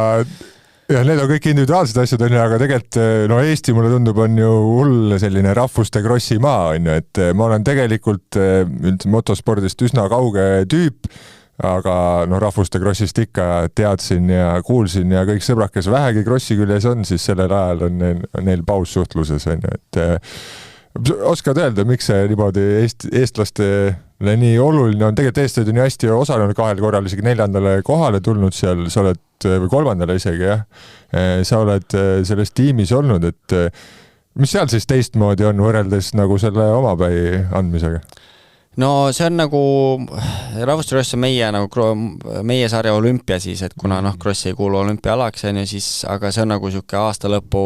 S1: need on kõik individuaalsed asjad, aga tegelikult Eesti mulle tundub on ju hull selline rahvuste krossi maa, et ma olen tegelikult motospordist üsna kauge tüüp, aga rahvuste krossist ikka teadsin ja kuulsin ja kõik sõbrad, kes vähegi krossi küljes on, siis sellel ajal on neil paus suhtluses, et oskad öelda, miks see niimoodi eestlastele nii oluline on, tegelikult eestlased on nii hästi osalenud 2 korral, isegi 4. kohale tulnud seal, sa oled või 3. isegi, jah. Sa oled selles tiimis olnud, et mis seal siis teistmoodi on võrreldes nagu selle omapäi andmisega?
S2: No see on nagu, rahvuste kross on meie sarja olümpia siis, et kuna kross ei kuulu olümpiaalaks, siis, aga see on nagu siuke aasta lõpu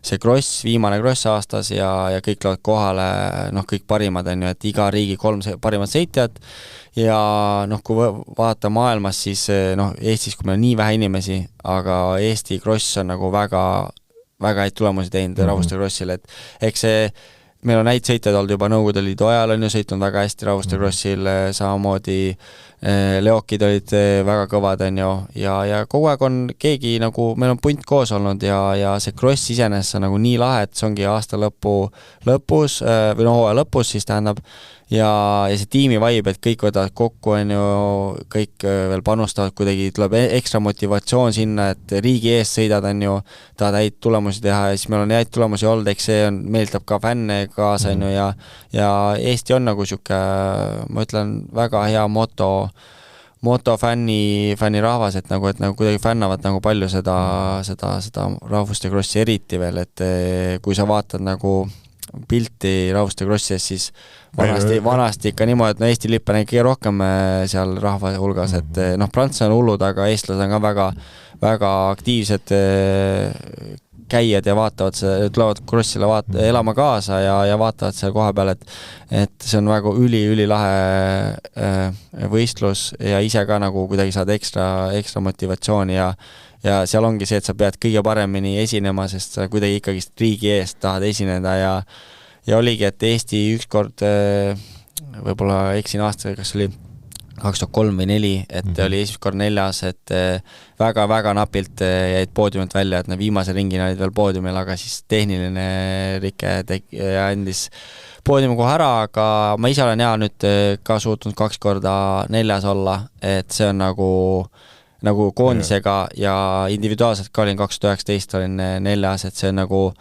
S2: see kross, viimane kross aastas ja kõik lood kohale, kõik parimad on ju, et iga riigi 3 parimat sõitjat ja kui vaata maailmas, siis Eestis, kui meil on nii vähe inimesi, aga Eesti kross on nagu väga, väga häid tulemusi teinud rahvuste krossil, et eks see meil on häid sõitjad olnud juba Nõukogude Liidu ajal, on ju sõitnud väga hästi rahvuste krossil, samamoodi leokid olid väga kõvad, on ju, ja kogu aeg on keegi nagu, meil on punt koos olnud ja see kross iseenesest on nagu nii lahe, et see ongi aasta lõpus või hooaja lõpus siis tähendab, ja see tiimi vibe, et kõik võtavad kokku, on ju, kõik veel panustavad, kuidagi tuleb ekstra motivatsioon sinna, et riigi eest sõidad, on ju, tahad häid tulemusi teha ja siis meil on häid tulemusi olnud, eks see meeldab ka fänne kaasa, on ju, ja Eesti on nagu siuke, ma ütlen, väga hea motofänni rahvas, et nagu kuidagi fännavad nagu palju seda rahvuste krossi eriti veel, et kui sa vaatad nagu pilti rahvuste krossis, siis vanasti ikka niimoodi, et Eesti lipp on kõige rohkem seal rahva hulgas, et prantslased on hullud, aga eestlased on ka väga, väga aktiivsed käijad ja vaatavad tulevad krossile elama kaasa ja vaatavad seal koha peal, et see on väga ülilahe võistlus ja ise ka nagu kuidagi saad ekstra motivatsiooni ja seal ongi see, et sa pead kõige paremini esinema, sest sa kuidagi ikkagi riigi eest tahad esineda ja oligi, et Eesti ükskord võib-olla eksin aastaga, kas oli 2003 või 2004, et oli esimest kord 4, et väga-väga napilt jäid poodiumilt välja, et need viimase ringina olid veel poodiumil, aga siis tehniline rike andis poodiumi kohe ära, aga ma ise olen nüüd ka suutnud 2 korda 4 olla, et see on nagu koondisega ja individuaalselt ka olin 2019 olin 4, et see on nagu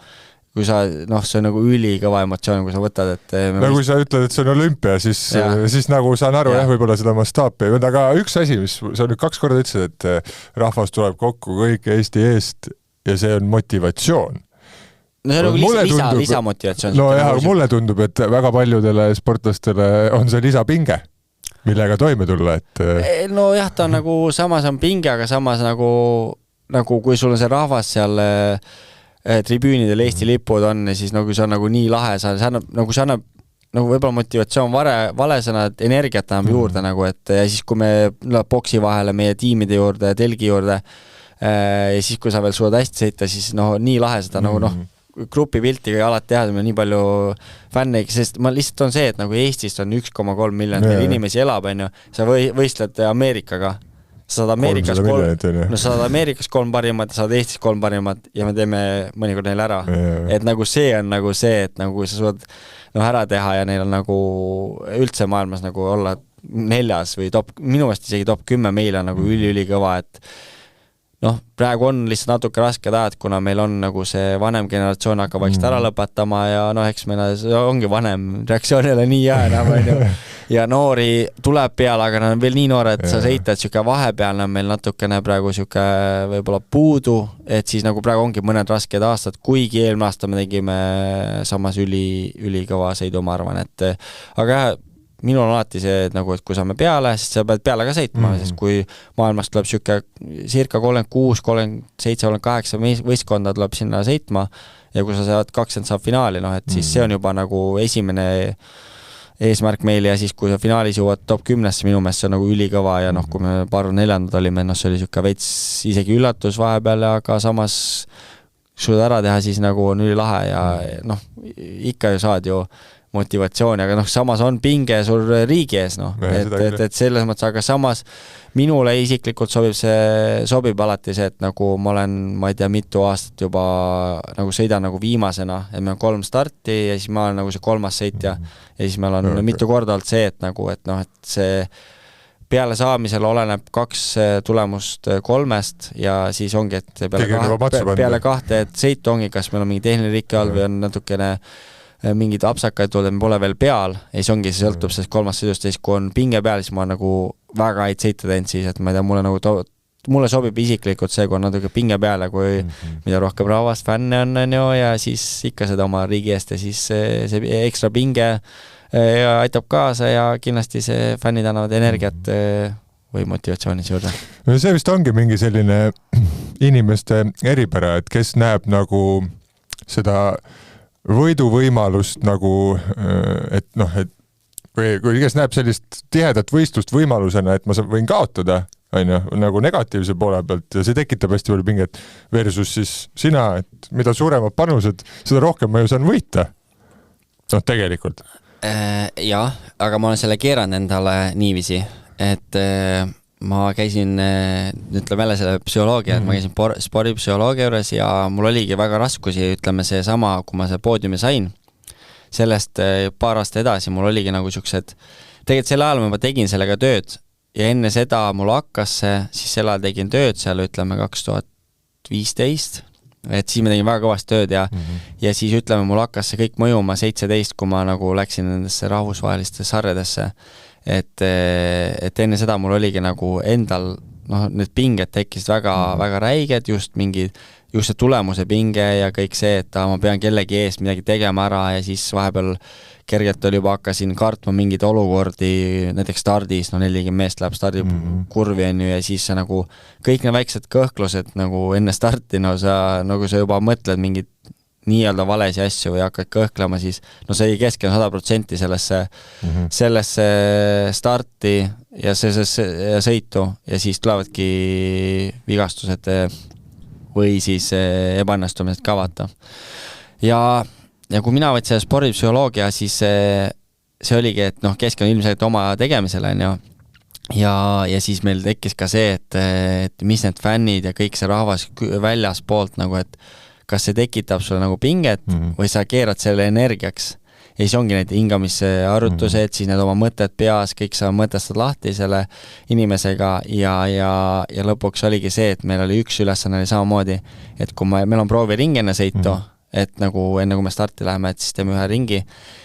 S2: kui sa, see on nagu ülikõva emotsioon, kui sa võtad, et
S1: kui sa ütled, et see on olümpia, siis nagu saan aru, võib-olla seda mastaapi, aga üks asi, mis sa nüüd 2 korda ütlesid, et rahvas tuleb kokku kõik Eesti eest ja see on motivatsioon.
S2: No see on nagu lisamotivatsioon.
S1: No jah, mulle tundub, et väga paljudele sportlastele on see lisapinge, millega toime tulla, et
S2: no jah, ta on nagu, samas on pinge, aga samas nagu kui sul on see rahvas seal tribüünidel Eesti lipud on, siis nagu see on nagu nii lahe, see annab nagu võib-olla motivatsioon valesõna, et energiat annab juurde nagu, et ja siis kui me boksi vahele meie tiimide juurde, telgi juurde ja siis kui sa veel suudad hästi sõita, siis nii lahe seda nagu grupipiltiga alati teha, meil nii palju fänne, sest ma lihtsalt on see, et nagu Eestist on 1,3 miljonit inimesi elab, on ju, sa võistled Ameerikaga, sa saad Ameerikas 3 parimat, saad Eestis 3 parimat ja me teeme mõnikord neil ära. Et nagu see on nagu see, et nagu sa suud ära teha ja neil on nagu üldse maailmas nagu olla 4 või minu meelest isegi top 10 meil on nagu ülikõva, et noh, praegu on lihtsalt natuke rasked ajad, kuna meil on nagu see vanem generatsioon hakkab vaikselt ära lõpetama ja noh, eks meil ongi vanem reaktsioonile nii enam, ja noori tuleb peale, aga nad on veel nii noored, sa sõita, et siuke vahepealne on meil natukene praegu siuke võib-olla puudu, et siis nagu praegu ongi mõned rasked aastad, kuigi eelmine aasta me tegime samas ülikõva sõidu, ma arvan, et aga minul on alati see, et nagu, et kui saame peale, siis sa pead peale ka sõitma, sest kui maailmast tuleb siuke circa 36, 37, 38 võistkonda tuleb sinna sõitma ja kui sa saad 20 saab finaali, noh, et siis see on juba nagu esimene eesmärk meil ja siis kui finaalis jõuad top 10-sse, minu meelest see on nagu ülikõva ja noh, kui me paar neljandad olime, noh, see oli siuke veits isegi üllatus vahepeal, aga samas suud ära teha, siis nagu on ülilahe ja noh, ikka ju saad ju motivatsiooni, aga noh, samas on pinge sul riigi ees, noh, et selles mõttes, aga samas minule isiklikult sobib alati see, et nagu ma olen, ma ei tea, mitu aastat juba nagu sõidan nagu viimasena, et meil on 3 starti ja siis ma olen nagu see 3. sõitja ja siis meil on mitu korda olnud see, et nagu, et noh, et see peale saamisel oleneb 2 tulemust 3 ja siis ongi, et peale 2 sõitu ongi, kas meil on mingi tehniline rikke all või on natukene mingid apsakaid tulnud, me pole veel peal ja siis ongi, see sõltub sellest 3. sõidust ja siis kui on pinge peal, siis ma nagu väga häid sõite teinud siis, et ma ei tea, mulle sobib isiklikult see, kui on natuke pinge peal ja kui mida rohkem rahvast, fänne on ju, ja siis ikka seda oma riigi eest ja siis see ekstra pinge aitab kaasa ja kindlasti see fännid annavad energiat või motivatsiooni juurde.
S1: See vist ongi mingi selline inimeste eripära, et kes näeb nagu seda võiduvõimalust nagu, et noh, et kui kes näeb sellist tihedat võistlust võimalusena, et ma võin kaotada, on ju, nagu negatiivse poole pealt ja see tekitab hästi palju pinget versus siis sina, et mida suuremad panused, seda rohkem ma ju saan võita. Noh, tegelikult.
S2: Jah, aga ma olen selle keeranud endale niiviisi, et ma käisin, ütleme jälle selle psühholoogia, et ma käisin spordipsühholoogia juures ja mul oligi väga raskusi, ütleme see sama, kui ma see poodiumi sain, sellest paar aasta edasi mul oligi nagu siuksed, tegelikult selle ajal ma juba tegin sellega tööd ja enne seda mul hakkas see, siis sel ajal tegin tööd seal, ütleme 2015, et siis ma tegin väga kõvasti tööd ja siis ütleme, mul hakkas see kõik mõjuma 17, kui ma nagu läksin nendesse rahvusvahelistesse sarjadesse. Et enne seda mul oligi nagu endal, noh, need pinged tekkisid väga räiged, just see tulemuse pinge ja kõik see, et ma pean kellegi eest midagi tegema ära ja siis vahepeal kergelt juba hakkasin kartma mingeid olukordi, näiteks stardis, no 40 meest läheb stardikurvi ja siis sa nagu kõik need väiksed kõhklused nagu enne starti, no sa juba mõtled mingid nii-öelda valesi asju või hakkad kõhklema, siis no see ei keskene 100% sellesse starti ja sõitu ja siis tulevadki vigastused või siis ebaõnnestumised ka vaata. Ja kui mina võtsin selle spordipsühholoogia, siis see oligi, et noh, keskene ilmselt oma tegemisele on ju. Ja siis meil tekkis ka see, et mis need fännid ja kõik see rahvas väljas poolt nagu, et kas see tekitab sulle nagu pinget või sa keerad selle energiaks. Ja siis ongi need hingamisarvutused, siis need oma mõtted peas, kõik sa mõtestad lahti selle inimesega ja lõpuks oligi see, et meil oli üks ülesanne samamoodi, et kui meil on prooviring enne sõitu, et nagu enne kui me starti läheme, et siis teeme ühe ringi,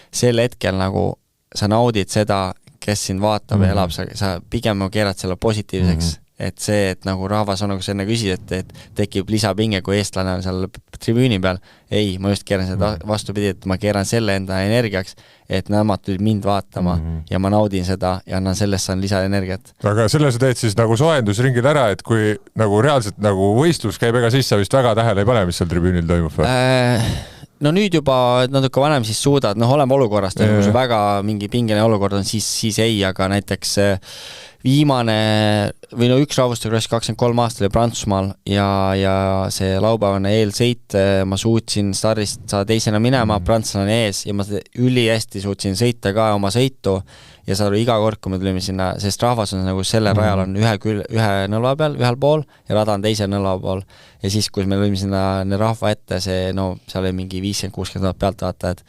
S2: sel hetkel nagu sa naudid seda, kes sind vaatab ja elab, sa pigem keerad selle positiivseks. Et see, et nagu rahvas on nagu see enne küsid, et tekib lisapinge, kui eestlane on seal tribüüni peal. Ei, ma just keeran seda vastupidi, et ma keeran selle enda energiaks, et nemad tulid mind vaatama ja ma naudin seda ja annan sellest saan lisaenergiat. Aga
S1: selle sa teed siis nagu soojendusringil ära, et kui nagu reaalselt nagu võistlus käib, ega siis sa vist väga tähele ei pane, mis seal tribüünil toimub?
S2: No nüüd juba natuke vanem siis suudad, noh oleme olukorrast, kui sul väga mingi pingeline olukord on, siis ei, aga näiteks viimane või no üks rahvuste kross 23 aastal oli Prantsusmaal ja see laupäevane eelsõit, ma suutsin stardist saada teisena minema, prantslane ees ja ma ülihästi suutsin sõita ka oma sõitu ja saada iga kord, kui me tulime sinna, sest rahvas on nagu selle rajal on ühe nõlva peal, ühel pool ja rada on teise nõlva pool ja siis, kui me tulime sinna rahva ette, see, no seal oli mingi 50-60 pealt vaatajad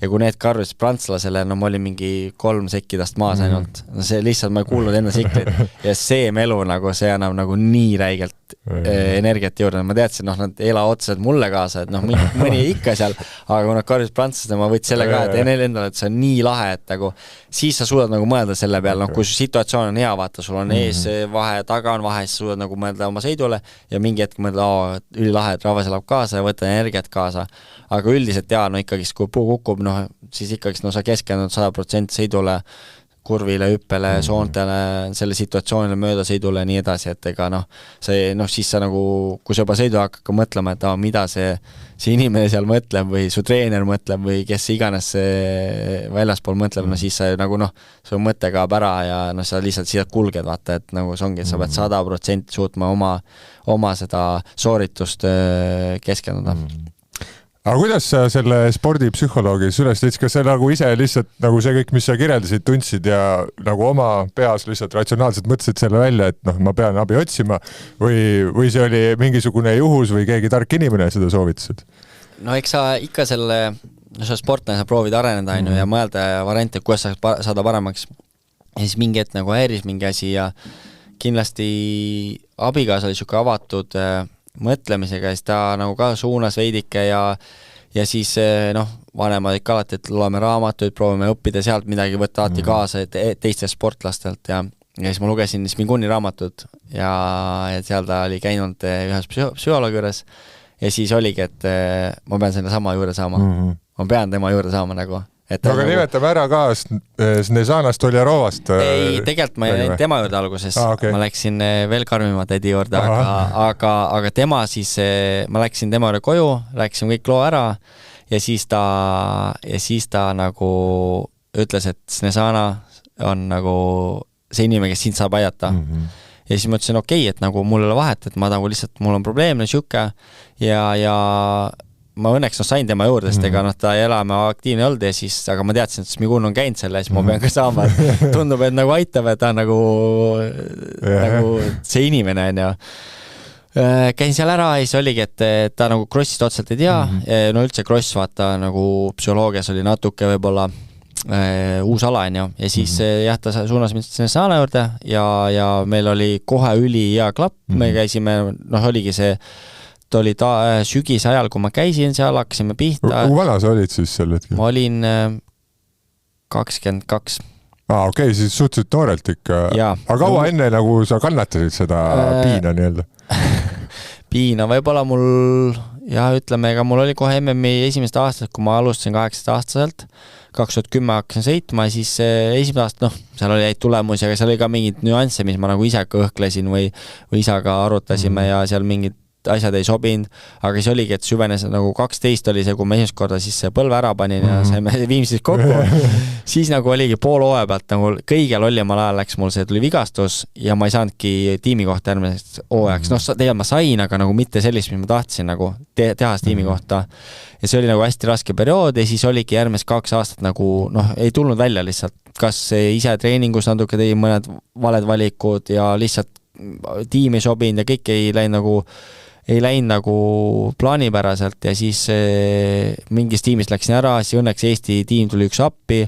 S2: ja kui need karjusid prantslasele, no ma olin mingi 3 sekkidast maas ainult, no see lihtsalt ma ei kuulnud enda tsiklid ja see melu nagu, see annab nagu nii räigelt energiat juurde. Ma teadsin, nad ela otseselt mulle kaasa, et mõni ikka seal, aga kui nad karjusid prantslased, ma võtsin selle ka, et neil endale, et see on nii lahe, et nagu siis sa suudad nagu mõelda selle peale, kui su situatsioon on hea, vaata, sul on ees vahe, taga on vahe, siis suudad nagu mõelda oma sõidule ja mingi hetk mõelda, ülilahe, et rahvas elab kaasa ja võtta energiat kaasa. Aga üldiselt ikkagi, kui puu kukub, siis ikkagi sa keskennud 100% sõidule, kurvile, hüppele, soontele, selle situatsioonile, möödasõidule ja nii edasi, et ega siis sa nagu, kui sa juba sõidu hakkad mõtlema, et mida see inimene seal mõtleb või su treener mõtleb või kes iganes väljaspool mõtleb, siis sa nagu su mõte kaob ära ja sa lihtsalt siia kulged, vaata, et nagu see ongi, et sa pead 100% suutma oma seda sooritust keskenduda.
S1: Aga kuidas sa selle spordipsühholoogis üles leidsid, kas sa nagu ise lihtsalt nagu see kõik, mis sa kirjeldasid, tundsid ja nagu oma peas lihtsalt ratsionaalselt mõtlesid selle välja, et ma pean abi otsima või see oli mingisugune juhus või keegi tark inimene seda soovitasid?
S2: No eks sa ikka sa sportlane, sa proovid areneda ja mõelda variante, kuidas saada paremaks ja siis mingi hetk nagu häiris mingi asi ja kindlasti abikaasa oli siuke avatud mõtlemisega, siis ta nagu ka suunas veidike ja siis vanemad ikka alati, et loeme raamatuid, proovime õppida sealt midagi, võtta alati kaasa teistest sportlastelt ja siis ma lugesin Smiguni raamatut ja seal ta oli käinud ühes psühholoogi juures ja siis oligi, et ma pean selle sama juurde saama. Ma pean tema juurde saama nagu.
S1: Aga nagu... nimetame ära ka Snezana Stoljarovast.
S2: Ei, tegelikult ma ei tema juurde alguses. Okay. Ma läksin veel karmima tädi juurde, aga tema siis, ma läksin tema juurde koju, läksin kõik loo ära ja siis ta nagu ütles, et Snezana on nagu see inimene, kes sind saab aidata. Ja siis ma ütlesin, okei, et nagu mul ei ole vahet, et ma nagu lihtsalt, mul on probleemne siuke ja ma õnneks sain tema juurde, sest ega ta ei elame aktiivne olnud ja siis, aga ma teadsin, et Smigun on käinud selle ja siis ma pean ka saama. Tundub, et nagu aitab, et ta on nagu see inimene on ja käin seal ära ja siis oligi, et ta nagu crossist otseselt ei tea. No üldse cross, vaata, nagu psühholoogias oli natuke võib-olla uus ala on ju ja siis ta suunas mind Snezana juurde ja meil oli kohe üli hea klapp, me käisime, oligi see ta oli sügise ajal, kui ma käisin seal, hakkasime pihta.
S1: Kui vana sa olid siis sel hetkel?
S2: Ma olin 22.
S1: Okei, siis suhteliselt noorelt ikka. Aga kaua enne nagu sa kannatasid seda piina nii-öelda?
S2: Piina võib-olla mul, ütleme, ega mul oli kohe MM-i esimest aastat, kui ma alustasin 18 aastaselt, 2010 hakkasin sõitma ja siis esimest aastat, seal oli häid tulemusi, aga seal oli ka mingid nüansse, mis ma nagu ise kõhklesin või isaga arutasime ja seal mingid asjad ei sobinud, aga siis oligi, et süvenes nagu 12 oli see, kui ma esimest korda siis põlve ära panin ja saime viimsist kokku. Siis nagu oligi pool hooaja pealt, nagu kõige lollimal ajal läks mul see, tuli vigastus ja ma ei saanudki tiimi kohta järgmiseks hooajaks. Tegelikult ma sain, aga nagu mitte sellist, mis ma tahtsin nagu teha tiimi kohta. Ja see oli nagu hästi raske periood ja siis oligi järgmised 2 aastat nagu, ei tulnud välja lihtsalt. Kas ise treeningus natuke tegi mõned valed valikud ja lihtsalt tiimi sobinud ja kõik ei läinud nagu plaanipäraselt ja siis mingist tiimist läksin ära, siis õnneks Eesti tiim tuli üks appi,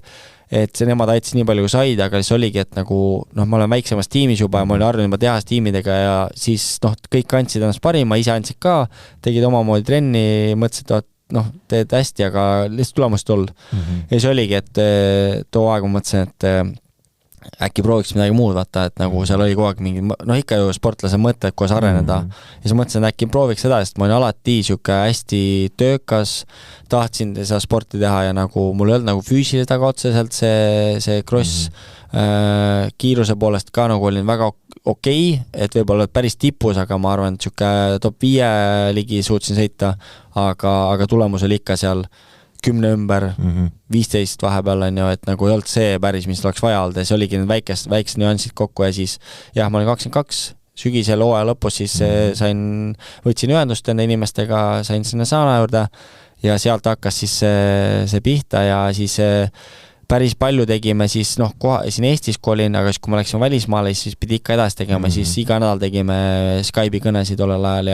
S2: et see nemad aitasid nii palju kui said, aga siis oligi, et nagu ma olen väiksemas tiimis juba ja ma olin harjunud juba tehas tiimidega ja siis kõik andsid ennast parima, ise andsid ka, tegid omamoodi trenni, mõtlesid, et teed hästi, aga lihtsalt tulemust olnud. Ja siis oligi, et too aeg ma mõtlesin, et äkki prooviks midagi muud, vaata, et nagu seal oli kogu aeg mingi, ikka ju sportlase mõte, et koos areneda. Ja siis mõtlesin, et äkki prooviks seda, sest ma olin alati siuke hästi töökas, tahtsin seda sporti teha ja nagu mul ei olnud nagu füüsiliselt väga otseselt see cross kiiruse poolest ka nagu olin väga okei, et võib-olla päris tipus, aga ma arvan, et siuke top 5 ligi suutsin sõita, aga tulemus oli ikka seal 10 ümber, 15 vahepeal on ju, et nagu ei olnud see päris, mis oleks vaja olnud ja see oligi need väikesed nüansid kokku ja siis ma olin 22, sügisel hooaja lõpus siis võtsin ühendust enda inimestega, sain Snezana juurde ja sealt hakkas siis see pihta ja siis päris palju tegime siis, siin Eestis kui olin, aga siis kui ma läksin välismaale, siis pidi ikka edasi tegema, siis iga nädal tegime Skype'i kõnesid tollel ajal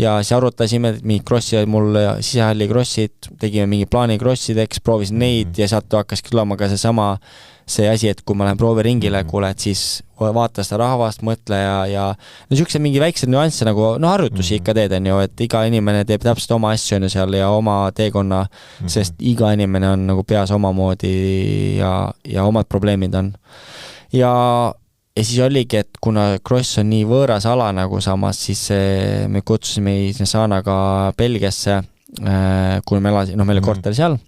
S2: ja siis arutasime, et mingid crossi mul sisehalli crossid, tegime mingi plaani crossideks, proovisin neid ja sealt hakkaski tulema ka see asi, et kui ma lähen prooviringile, kuule, et siis vaata seda rahvast, mõtle ja no siukse mingi väikse nüansse nagu, no harjutusi ikka teed, on ju, et iga inimene teeb täpselt oma asju on ju seal ja oma teekonna, sest iga inimene on nagu peas omamoodi ja omad probleemid on. Ja siis oligi, et kuna cross on nii võõras ala nagu samas, siis me kutsusime Saanaga Belgiasse, kui me elasin, meil oli korter seal,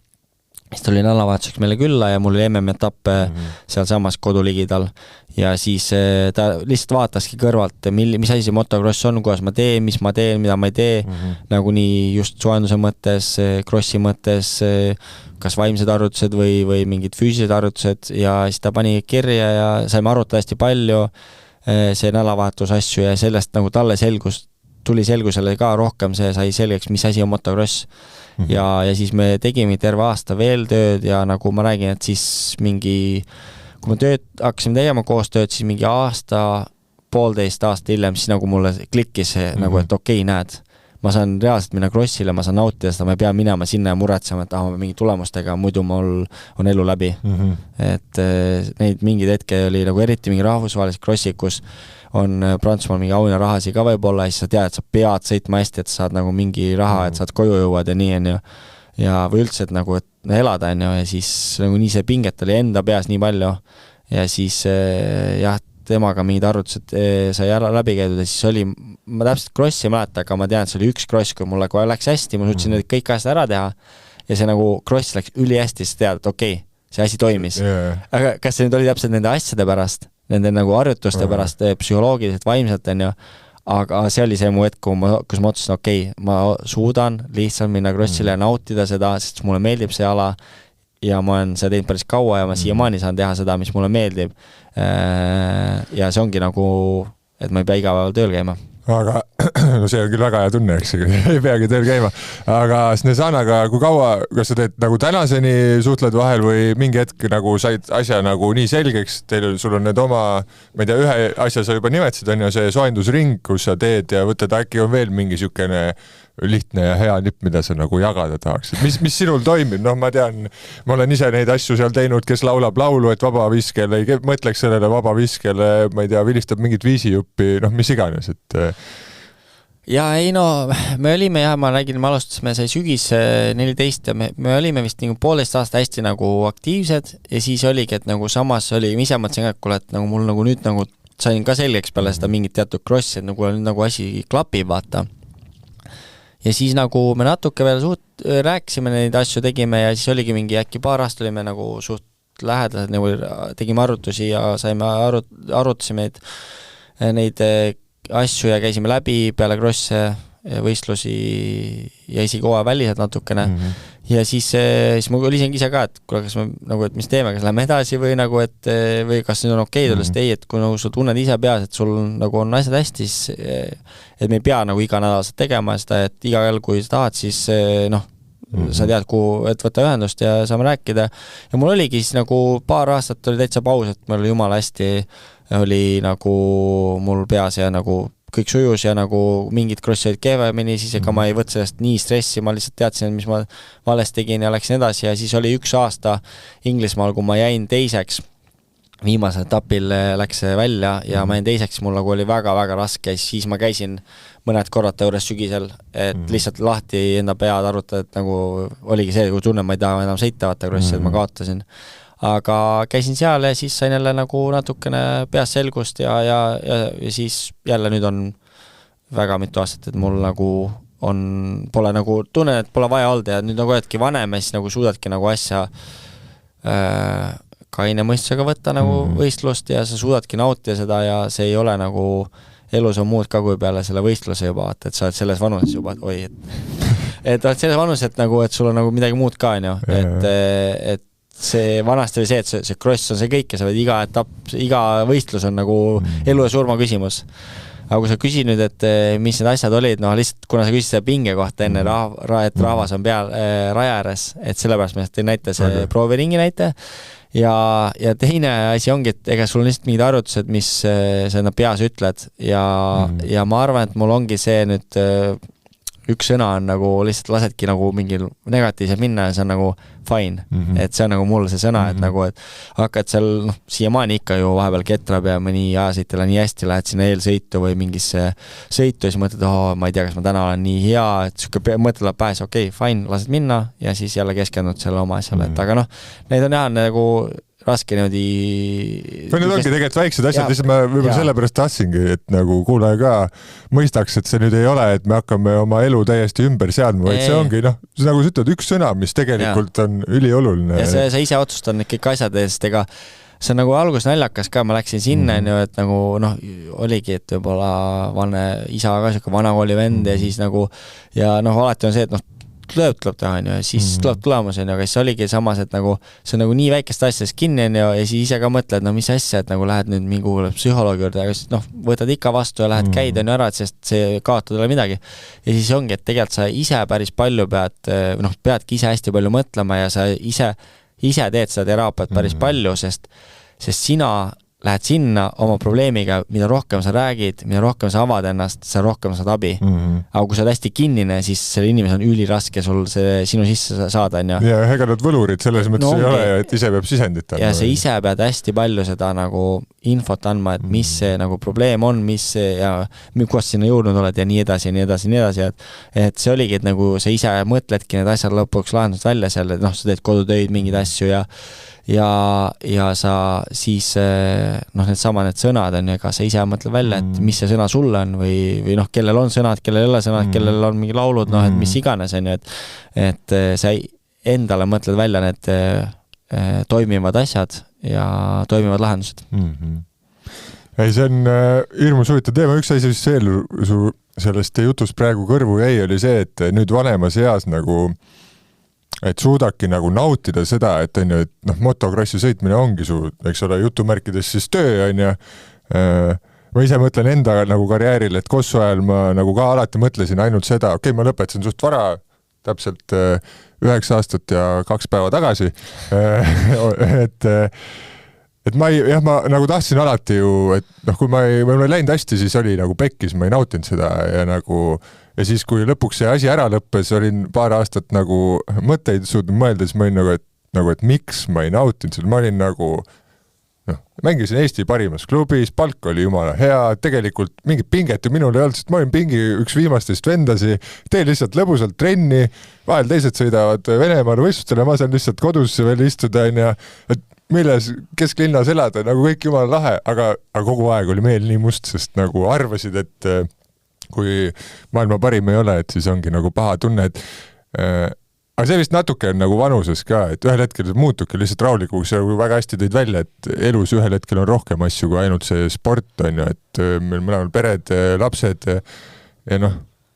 S2: siis tuli nädalavahetuseks meile külla ja mul oli MM-etapp seal samas koduligidal ja siis ta lihtsalt vaataski kõrvalt, mis asi see motocross on, kuidas ma teen, mis ma teen, mida ma ei tee, nagu nii just soojenduse mõttes, crossi mõttes, kas vaimsed arvutused või mingid füüsilised arvutused ja siis ta pani kirja ja saime arutada hästi palju see nädalavahetus asju ja sellest nagu talle tuli selgusele ka rohkem, see sai selgeks, mis asi on motocross. Ja siis me tegime terve aasta veel tööd ja nagu ma räägin, et siis kui me hakkasime tegema koos tööd, siis mingi poolteist aasta hiljem, siis nagu mulle klikkis nagu, et okei, näed, ma saan reaalselt minna crossile, ma saan nautida seda, ma ei pea minema sinna ja muretsema, et ma mingi tulemustega, muidu mul on elu läbi. Et neid mingid hetke oli nagu eriti mingi rahvusvahelised crossid, kus on Prantsusmaal mingi auina rahasi ka võib-olla ja siis sa tead, et sa pead sõitma hästi, et saad nagu mingi raha, et saad koju jõuad ja nii on ju. Ja või üldse, et nagu et elada on ju ja siis nagu nii see pinget oli enda peas nii palju ja siis jah, temaga mingid arvutused sai läbi käidud ja siis oli, ma täpselt crossi ei mäleta, aga ma tean, et see oli üks cross, kui mulle läks hästi, ma suutsin need kõik asjad ära teha ja see nagu cross läks ülihästi, siis tead, et okei, see asi toimis. Aga kas see nüüd oli täpselt nende asjade pärast? Nende nagu harjutuste pärast psühholoogiliselt, vaimselt on ju, aga see oli see mu hetk, kus ma otsustasin, okei, ma suudan lihtsalt minna crossile ja nautida seda, sest mulle meeldib see ala ja ma olen seda teinud päris kaua ja ma siiamaani saan teha seda, mis mulle meeldib ja see ongi nagu, et ma ei pea iga päeval tööl käima.
S1: Aga no see on küll väga hea tunne, eks ei peagi tööl käima. Aga Snezanaga, kui kaua, kas sa teed nagu tänaseni suhtled vahel või mingi hetk nagu said asja nagu nii selgeks, sul on need oma, ma ei tea, ühe asja sa juba nimetasid, on ju see soojendusring, kus sa teed ja võtad äkki on veel mingi sükene lihtne ja hea nipp, mida sa nagu jagada tahaksid. Mis sinul toimib? Noh, ma tean, ma olen ise neid asju seal teinud, kes laulab laulu, et vabaviskele ei mõtleks sellele vabaviskele, ma ei tea, vilistab mingit viisijuppi, noh, mis iganes, et
S2: ja ei no, me olime ma räägin, me alustasime sai sügis 14 ja me olime vist nagu 1,5 aasta hästi nagu aktiivsed ja siis oligi, et nagu samas oli, ise mõtlesin ka, kuule, et nagu mul nagu nüüd nagu sain ka selgeks peale seda mingit teatud crossi, et nagu asi klapib, vaata. Ja siis nagu me natuke veel rääkisime neid asju, tegime ja siis oligi mingi äkki paar aastat olime nagu suht lähedased, nagu tegime arvutusi ja saime arutasime neid asju ja käisime läbi peale crosse võistlusi ja isegi hooaja välised natukene ja siis ma olisingi ise ka, et kas me nagu, et mis teeme, kas lähme edasi või nagu, et või kas nüüd on okei tullest, ei, et kui nagu sul tunned ise peas, et sul nagu on asjad hästi, siis et me ei pea nagu iga nädalast tegema seda, et iga jäl, kui sa tahad, siis noh, sa tead, et võtta ühendust ja saame rääkida ja mul oligi siis nagu paar aastat oli täitsa paus, et mul oli jumala hästi oli nagu mul peas ja nagu kõik sujus ja nagu mingid crossi olid kehvemini, siis ega ma ei võt sellest nii stressi, ma lihtsalt teadsin, mis ma valesti tegin ja läksin edasi ja siis oli 1 aasta Inglismaal, kui ma jäin teiseks, viimasel etapil läks välja ja ma jäin teiseks, mul nagu oli väga-väga raske ja siis ma käisin mõned korrad juures sügisel, et lihtsalt lahti enda pead arutada, et nagu oligi see, kui tunnen, ma ei taha enam sõita, vaata crossi, et ma kaotasin. Aga käisin seal ja siis sain jälle nagu natukene peas selgust ja siis jälle nüüd on väga mitu aastat, et mul nagu pole nagu tunnen, et pole vaja olnud ja nüüd nagu oledki vanem ja siis nagu suudadki nagu asja kaine mõistusega võtta nagu võistlust ja sa suudadki nautida seda ja see ei ole nagu elus on muud ka kui peale selle võistluse juba, et sa oled selles vanuses juba, oi, et oled selles vanuses, et nagu, et sul on nagu midagi muud ka, on ju, et see vanasti oli see, et see cross on see kõik ja sa võid iga etapp, iga võistlus on nagu elu ja surma küsimus. Aga kui sa küsid nüüd, et mis need asjad olid, noh lihtsalt kuna sa küsid seda pinge kohta enne, et rahvas on peal raja ääres, et sellepärast me tõin näite see prooviringi näite ja teine asi ongi, et ega sul on lihtsalt mingid arvutused, mis sa enda peas ütled ja ma arvan, et mul ongi see nüüd üks sõna on nagu lihtsalt lasedki nagu mingil negatiivselt minna ja see on nagu fine, et see on nagu mul see sõna, et nagu, et hakkad seal, siiamaani ikka ju vahepeal ketrab ja mõni ajasõitjale nii hästi lähed sinna eelsõitu või mingisse sõitu ja siis mõtled, ma ei tea, kas ma täna olen nii hea, et siuke mõte läheb pääse, okei, fine, lased minna ja siis jälle keskennud selle oma asjale, et aga need on jah nagu raske niimoodi...
S1: Või need ongi tegelikult väiksed asjad, lihtsalt ma võib-olla sellepärast tahtsingi, et nagu kuulaja ka mõistaks, et see nüüd ei ole, et me hakkame oma elu täiesti ümber seadma, vaid see ongi, see nagu sa ütled, üks sõna, mis tegelikult on ülioluline.
S2: Ja sa ise otsustad need kõik asjad eest, ega see on nagu algus naljakas ka, ma läksin sinna, et nagu oligi, et võib-olla isa ka siuke vanakooli vend ja siis nagu ja alati on see, et tuleb teha, ja siis tuleb tulemus, aga siis oligi samas, et nagu see on nagu nii väikest asjast kinni, ja siis ise ka mõtled, mis asja, et nagu lähed nüüd mingi psühholoogi juurde, aga siis võtad ikka vastu ja lähed käid ära, et sest see kaotada ei ole midagi. Ja siis ongi, et tegelikult sa ise päris palju peadki ise hästi palju mõtlema ja sa ise teed seda teraapiat päris palju, sest sina lähed sinna oma probleemiga, mida rohkem sa räägid, mida rohkem sa avad ennast, sa rohkem saad abi. Aga kui sa oled hästi kinnine, siis selle inimese on üliraske sul sinu sisse saada.
S1: Ja ega nad võlurid selles mõttes ei ole, et ise peab sisendit andma.
S2: Ja sa ise pead hästi palju seda nagu infot andma, et mis see nagu probleem on, ja kuidas sinna jõudnud oled ja nii edasi, ja nii edasi, ja nii edasi. Et see oligi, et nagu sa ise mõtledki need asjad lõpuks lahendust välja seal, et sa teed kodutöid, mingeid asju ja sa siis need sõnad on, ega sa ise mõtled välja, et mis see sõna sulle on või kellel on sõnad, kellel ei ole sõnad, kellel on mingi laulud, et mis iganes on ju, et sa endale mõtled välja need toimivad asjad ja toimivad lahendused.
S1: Ei, see on hirmus huvitav teema. Üks asi, mis veel su sellest jutust praegu kõrvu jäi, oli see, et nüüd vanemas eas nagu et suudaki nagu nautida seda, et on ju, et motokrossi sõitmine ongi su, eks ole, jutumärkides siis töö on ju. Ma ise mõtlen enda nagu karjääril, et kossu ajal ma nagu ka alati mõtlesin ainult seda, okei, ma lõpetasin suht vara, täpselt 9 aastat ja 2 päeva tagasi. Et ma nagu tahtsin alati ju, et kui ma ei läinud hästi, siis oli nagu pekkis, ma ei nautinud seda ja siis, kui lõpuks see asi ära lõppes, olin paar aastat nagu mõtteid suutnud mõelda, siis ma olin nagu, et miks ma ei nautinud seda, ma olin nagu, mängisin Eesti parimas klubis, palk oli jumala hea, tegelikult mingit pinget ju minul ei olnud, sest ma olin pingi üks viimastest vendasi, teen lihtsalt lõbusalt trenni, vahel teised sõidavad Venemaale võistlustele, ma saan lihtsalt kodus veel istuda, et milles kesklinnas elada, nagu kõik jumala lahe, aga kogu aeg oli meel nii must, sest nagu arvasid, et kui maailma parim ei ole, et siis ongi nagu paha tunne, et aga see vist natuke on nagu vanuses ka, et ühel hetkel muutuki lihtsalt raulikuks ja väga hästi tõid välja, et elus ühel hetkel on rohkem asju kui ainult see sport on ju, et meil mõlemal pered, lapsed ja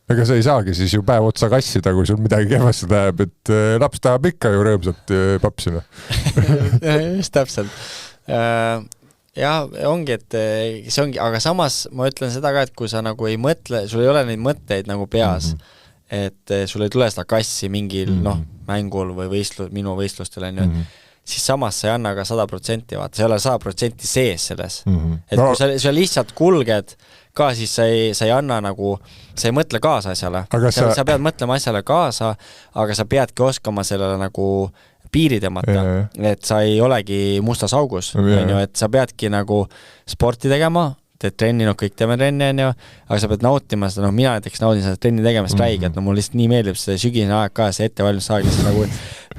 S1: ega sa ei saagi siis ju päev otsa kassida, kui sul midagi kehvasti läheb, et laps tahab ikka ju rõõmsalt papsina.
S2: Just täpselt. Jah, ongi, et see ongi, aga samas ma ütlen seda ka, et kui sa nagu ei mõtle, sul ei ole neid mõtteid nagu peas, et sul ei tule seda kassi mingil mängul või minu võistlustel on ju, siis samas sa ei anna ka 100%, vaata, sa ei ole 100% sees selles. Et kui sa lihtsalt kulged ka, siis sa ei anna nagu, sa ei mõtle kaasa asjale. Sa pead mõtlema asjale kaasa, aga sa peadki oskama sellele nagu piiri tõmmata, et sa ei olegi mustas augus, et sa peadki nagu sporti tegema, teed trenni, kõik teeme trenni, aga sa pead nautima seda, mina näiteks naudin seda trenni tegemist räigelt, mul lihtsalt nii meeldib see sügisene aeg ka, see ettevalmistusaeg, nagu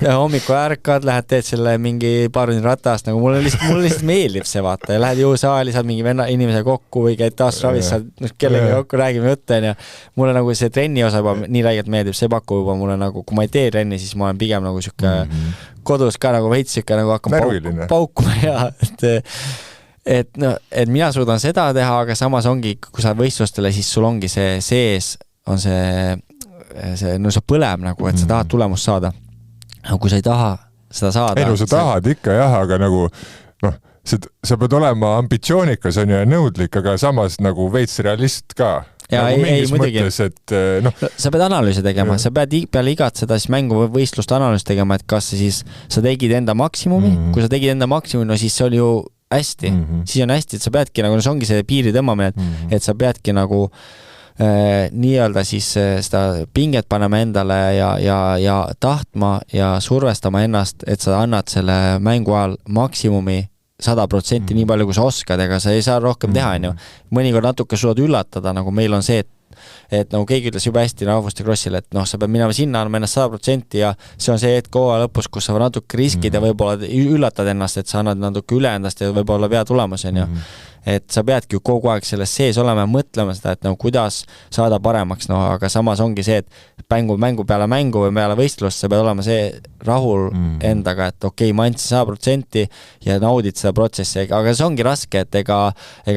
S2: hommikul ärkad, lähed teed selle mingi paar ratast, nagu mulle lihtsalt meeldib see, vaata, ja lähed jõusaali, saad mingi inimese kokku või käid taas ravis, saad kellega kokku, räägime juttu, mulle nagu see trenni osa juba nii räigelt meeldib, see pakub juba mulle nagu, kui ma ei tee trenni, siis ma olen pigem nagu siuke kodus ka nagu veits siuke nagu hakkam paukuma ja et mina suudan seda teha, aga samas ongi, kui sa võistlustele, siis sul ongi see sees, on see see põleb nagu, et sa tahad tulemust saada. Aga kui sa ei taha seda saada...
S1: Ei, sa tahad ikka jah, aga nagu sa pead olema ambitsioonikas on ja nõudlik, aga samas nagu veits realist ka.
S2: Ja
S1: nagu
S2: ei muidugi. Sa pead analüüsi tegema, sa pead peale igat seda siis mängu või võistlust analüüsi tegema, et kas siis sa tegid enda maksimumi, kui sa tegid enda maksimumi, no siis see oli ju hästi, siis on hästi, et sa peadki nagu, see ongi see piiri tõmbamine, et sa peadki nagu nii-öelda siis seda pinget panema endale ja tahtma ja survestama ennast, et sa annad selle mängu ajal maksimumi 100% nii palju, kui sa oskad, ega sa ei saa rohkem teha, on ju. Mõnikord natuke suudad üllatada, nagu meil on see, et nagu keegi ütles juba hästi rahvuste crossil, et noh, sa pead minema sinna, annama ennast 100% ja see on see hetk hooaja lõpus, kus sa natuke riskid ja võib-olla üllatad ennast, et sa annad natuke üle endast ja võib-olla vea tulemus, on ju. Et sa peadki ju kogu aeg selles sees olema ja mõtlema seda, et nagu kuidas saada paremaks, no aga samas ongi see, et mängu peale mängu või peale võistlust sa pead olema see rahul endaga, et okei, ma andsin 100% ja naudid seda protsessi, aga see ongi raske, et ega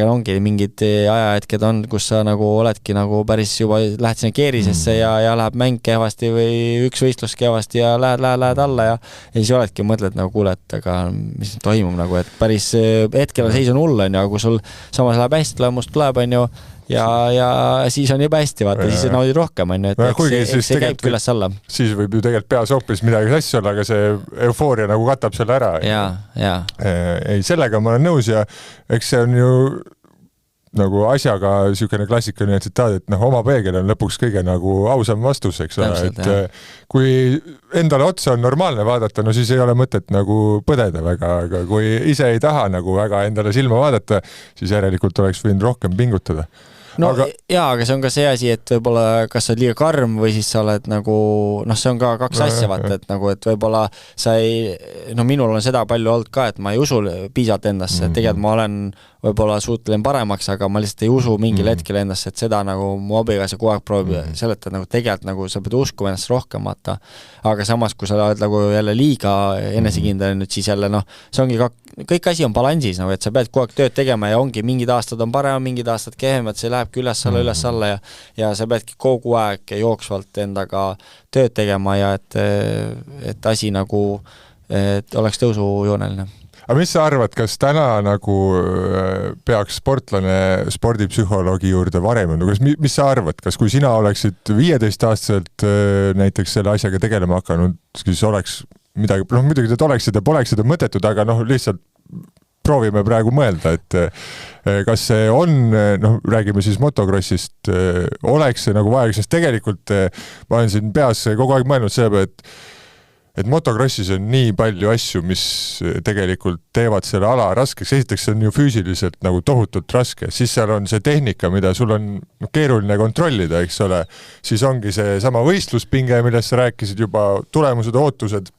S2: ongi mingid ajahetked on, kus sa nagu oledki nagu päris juba lähed sinna keerisesse ja läheb mäng kehvasti või üks võistlus kehvasti ja lähed alla ja siis oledki mõtled nagu kuule, et aga mis toimub nagu, et päris hetkel seis on hull, on ju, aga kui sul samas läheb hästi, tulemust tuleb, on ju, ja siis on juba hästi, vaata, siis naudid rohkem, on ju, et see käib küljest alla.
S1: Siis võib ju tegelikult peas hoopis midagi sassi olla, aga see eufooria nagu katab selle ära. Ei, sellega ma olen nõus ja eks see on ju nagu asjaga siukene klassikaline tsitaat, et oma peegel on lõpuks kõige nagu ausam vastus, eks ole, et kui endale otsa on normaalne vaadata, no siis ei ole mõtet nagu põdeda väga, aga kui ise ei taha nagu väga endale silma vaadata, siis järelikult oleks võinud rohkem pingutada.
S2: No aga see on ka see asi, et võib-olla kas sa oled liiga karm või siis sa oled nagu, see on ka kaks asja, vaata, et nagu, et võib-olla sa ei, minul on seda palju olnud ka, et ma ei usu piisavalt endasse, et tegelikult ma olen võib-olla suutlen paremaks, aga ma lihtsalt ei usu mingil hetkel endasse, et seda nagu mu abikaasa kogu aeg proovib seletada, nagu tegelikult nagu sa pead uskuma ennast rohkem, vaata. Aga samas, kui sa oled nagu jälle liiga enesekindel, nüüd siis jälle, see ongi kõik asi on balansis, nagu, et sa pead kogu aeg tööd tegema ja ongi mingid aastad on parem, mingid aastad kehvemad, see lähebki üles alla ja sa peadki kogu aeg jooksvalt endaga tööd tegema ja et asi nagu et oleks tõusujooneline.
S1: Aga mis sa arvad, kas täna nagu peaks sportlane spordipsühholoogi juurde varem? Mis sa arvad, kas kui sina oleksid 15-aastaselt näiteks selle asjaga tegelema hakanud, siis oleks midagi, muidugi te oleksid ja poleks seda mõtetud, aga lihtsalt proovime praegu mõelda, et kas see on, räägime siis motocrossist, oleks see nagu vajalik, sest tegelikult ma olen siin peas kogu aeg mõelnud selle, et motocrossis on nii palju asju, mis tegelikult teevad selle ala raskeks. Esiteks see on ju füüsiliselt nagu tohutult raske, siis seal on see tehnika, mida sul on keeruline kontrollida, eks ole. Siis ongi see sama võistluspinge, millest sa rääkisid juba, tulemused, ootused,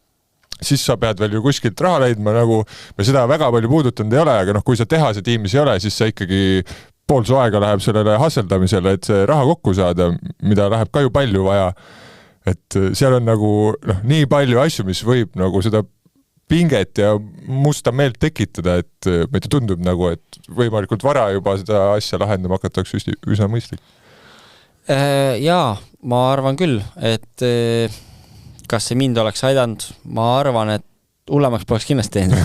S1: siis sa pead veel ju kuskilt raha leidma, nagu me seda väga palju puudutanud ei ole, aga kui sa tehase tiimis ei ole, siis sa ikkagi pool su aega läheb sellele hasseldamisele, et see raha kokku saada, mida läheb ka ju palju vaja. Et seal on nagu nii palju asju, mis võib nagu seda pinget ja musta meelt tekitada, et meid tundub nagu, et võimalikult vara juba seda asja lahendama hakatakse üsna mõistlik.
S2: Jaa, ma arvan küll, et kas see mind oleks aidanud, ma arvan, et hullemaks poleks kindlasti teinud.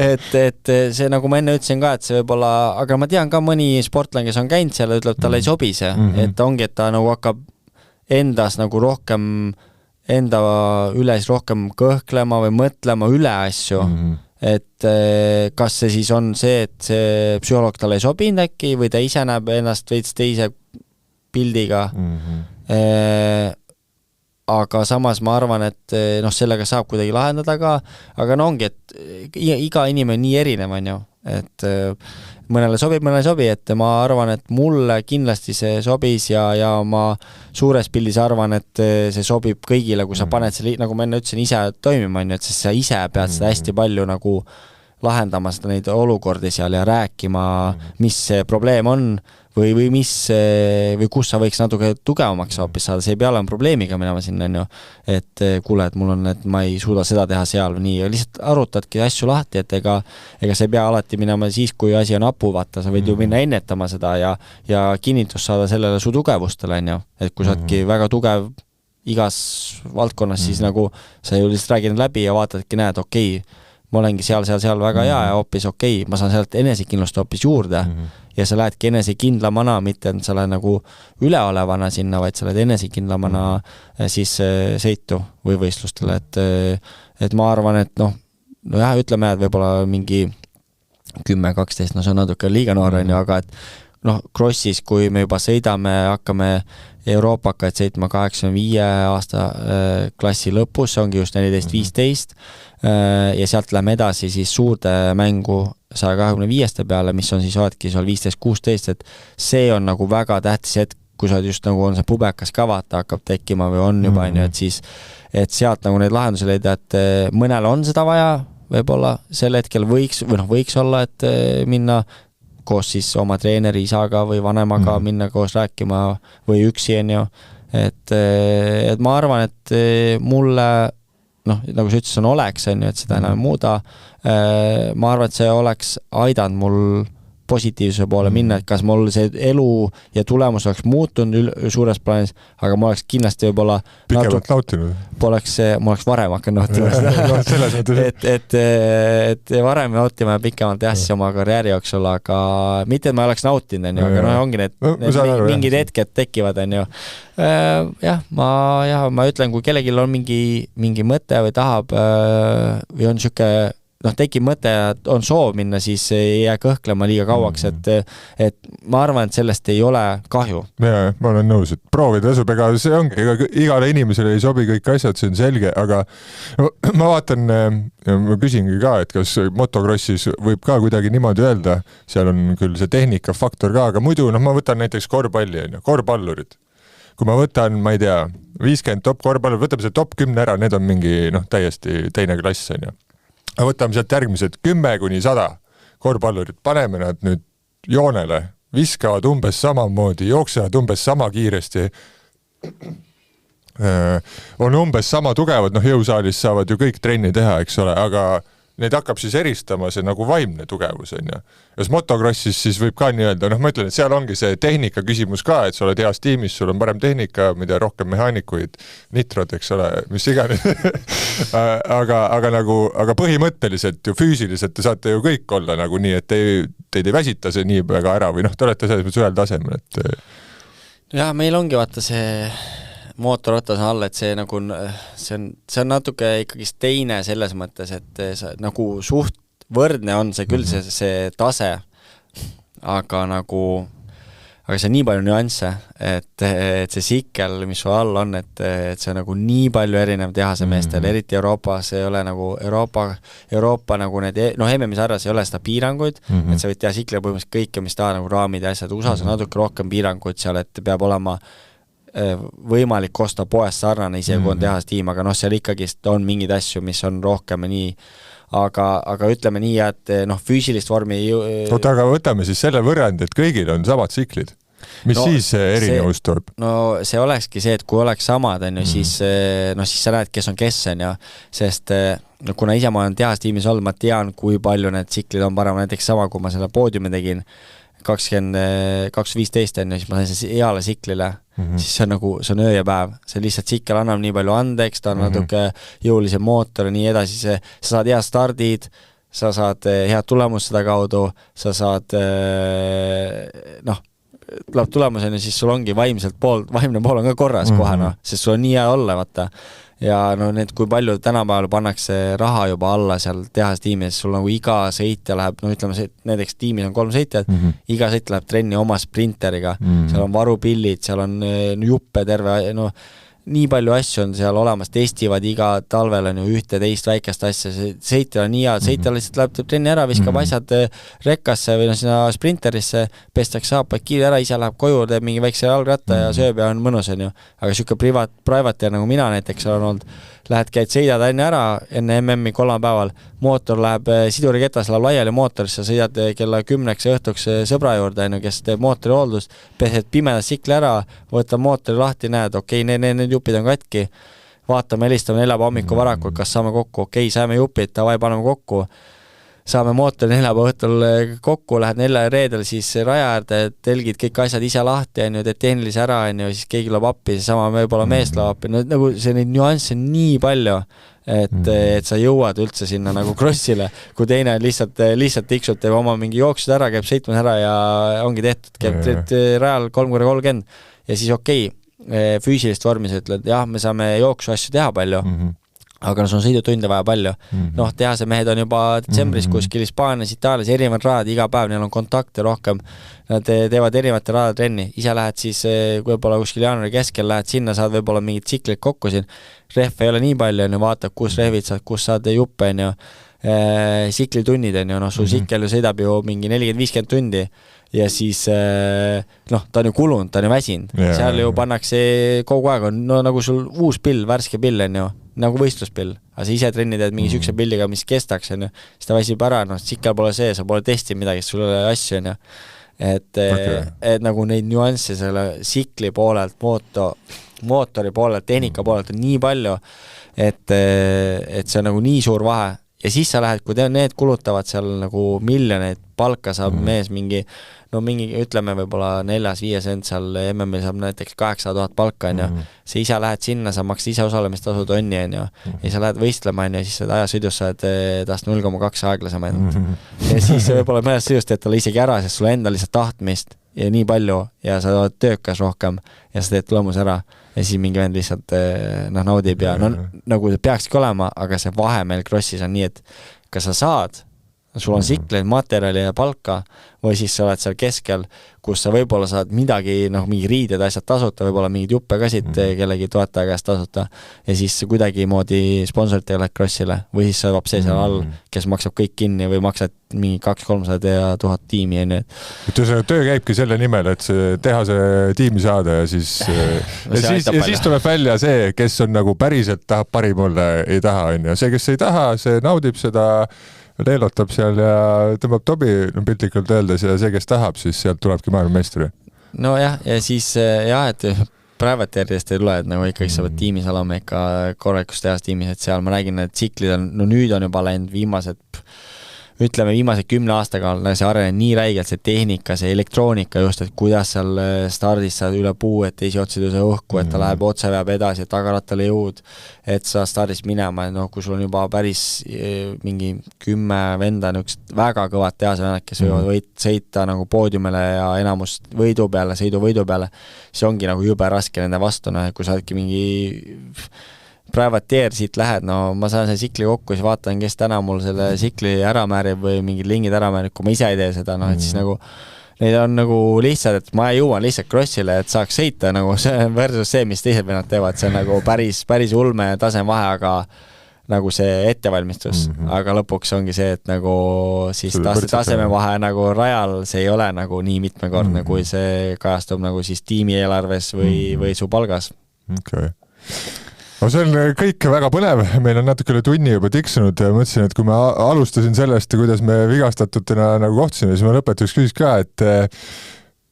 S2: et see, nagu ma enne ütlesin ka, et see võib olla, aga ma tean ka mõni sportlane, kes on käinud seal, ütleb, talle ei sobi see, et ongi, et ta nagu hakkab endas nagu rohkem, enda üles rohkem kõhklema või mõtlema üle asju, et kas see siis on see, et see psühholoog talle ei sobinud äkki või ta ise näeb ennast veits teise pildiga. Aga samas ma arvan, et sellega saab kuidagi lahendada, aga ongi, et iga inimene on nii erinev, on ju, et mõnele sobib, mõnele sobi, et ma arvan, et mulle kindlasti see sobis ja ma suures pildis arvan, et see sobib kõigile, kui sa paned selle, nagu ma enne ütlesin, ise toimima, on ju, et sa ise pead seda hästi palju nagu lahendama seda neid olukordi seal ja rääkima, mis see probleem on või kus sa võiks natuke tugevamaks hoopis saada, see ei pea olema probleemiga minema sinna, on ju, et kuule, et mul on, et ma ei suuda seda teha seal või nii, ja lihtsalt arutadki asju lahti, et ega see ei pea alati minema siis, kui asi on apu, vaata, sa võid ju minna ennetama seda ja kinnitus saada sellele su tugevustele, on ju, et kui sa oledki väga tugev igas valdkonnas, siis nagu sa ju lihtsalt räägid läbi ja vaatadki, näed, okei, ma olengi seal väga hea ja hoopis okei, ma saan sealt enesekindlust hoopis juurde ja sa lähedki enesekindlamana, mitte et sa lähed nagu üleolevana sinna, vaid sa lähed enesekindlamana siis seitu või võistlustele, et ma arvan, et ütleme, et võib-olla mingi 10-12, see on natuke liiga noor, on ju, aga et noh, crossis, kui me juba sõidame, hakkame Euroopakaid sõitma 85 aasta klassi lõpus, see ongi just 14-15 ja sealt läheme edasi siis suurde mängu 125 peale, mis on siis oledki seal 15-16, et see on nagu väga tähtis hetk, kui sa just nagu on see pubekas ka vaata, hakkab tekkima või on juba, et siis, et sealt nagu neid lahendusi leida, et mõnel on seda vaja, võib-olla sel hetkel võiks olla, et minna koos siis oma treeneri isaga või vanemaga minna koos rääkima või üksi, et ma arvan, et mulle, noh, nagu sa ütlesid, on oleks, et seda enam muuda, ma arvan, et see oleks aidanud mul positiivsuse poole minna, et kas mul see elu ja tulemus oleks muutunud suures plaanis, aga ma oleks kindlasti võib-olla
S1: pikemalt nautinud.
S2: Ma oleks varem hakanud nautima seda. et varem nautima ja pikemalt siis oma karjääri jooksul, aga mitte, et ma oleks nautinud, aga ongi need mingid hetked tekivad, ma ütlen, kui kellelgi on mingi mõte või tahab või on siuke tekib mõte ja on soov minna, siis ei jää kõhklema liiga kauaks, et ma arvan, et sellest ei ole kahju.
S1: Ja, ma olen nõus, et proovida tasub, ega see ongi, igale inimesele ei sobi kõik asjad, see on selge, aga ma vaatan, ma küsingi ka, et kas motocrossis võib ka kuidagi niimoodi öelda, seal on küll see tehnika faktor ka, aga muidu, ma võtan näiteks korvpallurid. Kui ma võtan, ma ei tea, 50 top korvpallur, võtame see top 10 ära, need on mingi täiesti teine klass, võtame sealt järgmised 10-100 korvpallurit, paneme nad nüüd joonele, viskavad umbes samamoodi, jooksevad umbes sama kiiresti, on umbes sama tugevad, jõusaalis saavad ju kõik trenni teha, eks ole, aga neid hakkab siis eristama see nagu vaimne tugevus, ja motocrossis siis võib ka nii öelda, ma ütlen, et seal ongi see tehnika küsimus ka, et sa oled heas tiimis, sul on parem tehnika, mida rohkem mehaanikuid, nitrod, eks ole, mis iganes. aga põhimõtteliselt ju füüsiliselt te saate ju kõik olla nagu nii, et teid ei väsita see nii väga ära või te olete selles mõttes ühel tasemel, et
S2: ja meil ongi vaata see mootorratas all, et see nagu see on natuke ikkagi teine selles mõttes, et nagu suht võrdne on see küll see tase, aga see on nii palju nüansse, et see sikkel, mis sul all on, et see on nagu nii palju erinev tehase meestel, eriti Euroopas ei ole nagu Euroopa nagu need, MM-i sarjas ei ole seda piiranguid, et sa võid teha sikle põhimõtteliselt kõike, mis taha nagu raamid ja asjad, USA-s on natuke rohkem piiranguid seal, et peab olema võimalik osta poest sarnane, isegi kui on tehas tiim, aga seal ikkagi on mingid asju, mis on rohkem nii, aga ütleme nii, et füüsilist vormi
S1: Oota, aga võtame siis selle võrrandi, et kõigil on samad tsiklid. Mis siis erinevus tuleb?
S2: No see olekski see, et kui oleks samad, siis sa näed, kes on kes, sest kuna ise ma olen tehas tiimis olnud, ma tean, kui palju need tsiklid on parem, näiteks sama, kui ma selle poodiumi tegin 2015, siis ma sain see eale siklile, siis see on öö ja päev, see lihtsalt sikkel annab nii palju andeks, ta on natuke jõulisem mootor ja nii edasi, sa saad head stardid, sa saad head tulemus seda kaudu, sa saad tuleb tulemuseni, siis sul ongi vaimne pool on ka korras kohe, sest sul on nii hea olla, vaata. Ja need, kui palju tänapäeval pannakse raha juba alla seal tehas tiimis, sul nagu iga sõitja läheb, ütleme, näiteks tiimis on 3 sõitjad, iga sõitja läheb trenni oma sprinteriga, seal on varupillid, seal on juppe terve, nii palju asju on seal olemas, testivad iga talvel on ju ühte teist väikest asja, sõitjal on nii hea, sõitjal lihtsalt läheb trenni ära, viskab asjad rekkasse või sinna sprinterisse, pestakse saapad kiire ära, ise läheb koju, teeb mingi väikse jalgratta ja sööb ja on mõnus, aga siuke private nagu mina näiteks olen olnud, käid sõidad enne MM-i 3 päeval, mootor läheb siduriketas, läheb laiali mootorisse, sõidad kella 10 õhtuks sõbra juurde, kes teeb mootori hooldust, pesed pimeda sikli ära, võtab mootori lahti, näed, need jupid on katki, vaatame, helistame 4 hommiku varakult, kas saame kokku, saame jupid, davai, paneme kokku, saame mootori 4 õhtul kokku, lähed 4 reedel siis raja äärde, telgid kõik asjad ise lahti, teed tehnilise ära, siis keegi läheb appi, sama võib-olla mees läheb appi, nagu see neid nüansse nii palju, et sa jõuad üldse sinna nagu crossile, kui teine lihtsalt tiksub, teeb oma mingi jooksud ära, käib sõitmas ära ja ongi tehtud, käib rajal 3x30 ja siis füüsilist vormis ütled, jah, me saame jooksu asju teha palju, aga no sul on sõidutunde vaja palju. Noh, tehase mehed on juba detsembris kuskil Hispaanias, Itaalias, erinevad rajad, iga päev neil on kontakte rohkem. Nad teevad erinevate rajad trenni. Ise lähed siis võib-olla kuskil jaanuari keskel, lähed sinna, saad võib-olla mingid tsiklid kokku siin. Rehv ei ole nii palju, vaatab, kus rehvid saad, kus saad juppe, siklitunnid, no sul sikkel ju sõidab ju mingi 40-50 tundi ja siis noh, ta on ju kulunud, ta on ju väsinud. Seal ju pannakse kogu aeg on no, nagu sul uus pill, värske pill on ju, nagu võistluspill, aga sa ise trenni teed mingi sükse pilliga, mis kestaks, on ju, siis ta väsib ära, noh, sikkel pole see, sa pole testinud midagi, sul ei ole asju, on ju, et nagu neid nüansse selle sikli poolelt, mootori poolelt, tehnika poolelt on nii palju, et see on nagu nii suur vahe ja siis sa lähed, kui need kulutavad seal nagu miljoneid palka saab mees mingi, ütleme võib-olla 4-5 sent seal MM-il saab näiteks 800 000 palka, on ju. Sa ise lähed sinna, sa maksad ise osalemistasud onni, on ju. Ja sa lähed võistlema, on ju, siis ajasõidus sa oled taast 0,2 aeglasema. Ja siis võib-olla mõnest sõidust teed talle isegi ära, sest sulle enda lihtsalt tahtmist ja nii palju ja sa oled töökas rohkem ja sa teed tulemus ära ja siis mingi vend lihtsalt naudib ja nagu see peakski olema, aga see vahe meil crossis on nii, et kas sa saad, sul on sikleid, materjali ja palka või siis sa oled seal keskel, kus sa võib-olla saad midagi, mingi riided asjad tasuta, võib-olla mingid juppe ka siit kellegi toetaja käest tasuta ja siis kuidagi moodi sponsorit ei ole crossile või siis sa vab see seal all, kes maksab kõik kinni või maksad mingi 200-300 ja 1000 tiimi.
S1: Et töö käibki selle nimel, et teha see tiimi saada ja siis siis tuleb välja see, kes on nagu päriselt tahab parim olla, ei taha, on ju. See, kes ei taha, see naudib seda leelotab seal ja tõmbab tobi piltlikult öeldes ja see, kes tahab, siis sealt tulebki maailmameistri.
S2: No jah, ja siis et privateeridest ei tule, et nagu ikkagi sa võid tiimis olema ikka korralikus tehas tiimis, et seal ma räägin, et tsiklid on, nüüd on juba läinud viimased 10 aastaga on see arenenud nii räigelt, see tehnika, see elektroonika just, et kuidas seal stardis saad üle puu, et teisi otsid see õhku, et ta läheb otse veab edasi, et tagarattale jõud, et sa stardis minema, et kui sul on juba päris mingi 10 venda niisugust väga kõvad tehasevennad, kes võivad sõita nagu poodiumile ja enamus võidu peale, sõiduvõidu peale, siis ongi nagu jube raske nende vastu, kui sa oledki mingi privateer siit lähed, ma saan selle sikli kokku ja siis vaatan, kes täna mul selle sikli ära määrib või mingid lingid ära määrib, kui ma ise ei tee seda, et siis nagu neid on nagu lihtsalt, et ma jõuan lihtsalt crossile, et saaks sõita nagu see versus see, mis teised vennad teevad, see on nagu päris ulme tasemevahe, aga nagu see ettevalmistus, aga lõpuks ongi see, et nagu siis tasemevahe nagu rajal, see ei ole nagu nii mitmekordne, kui see kajastub nagu siis tiimi eelarves või su palgas.
S1: Okay. No see on kõik väga põnev, meil on natuke üle tunni juba tiksunud ja mõtlesin, et kui ma alustasin sellest, kuidas me vigastatutena nagu kohtusime, siis ma lõpetuseks küsis ka, et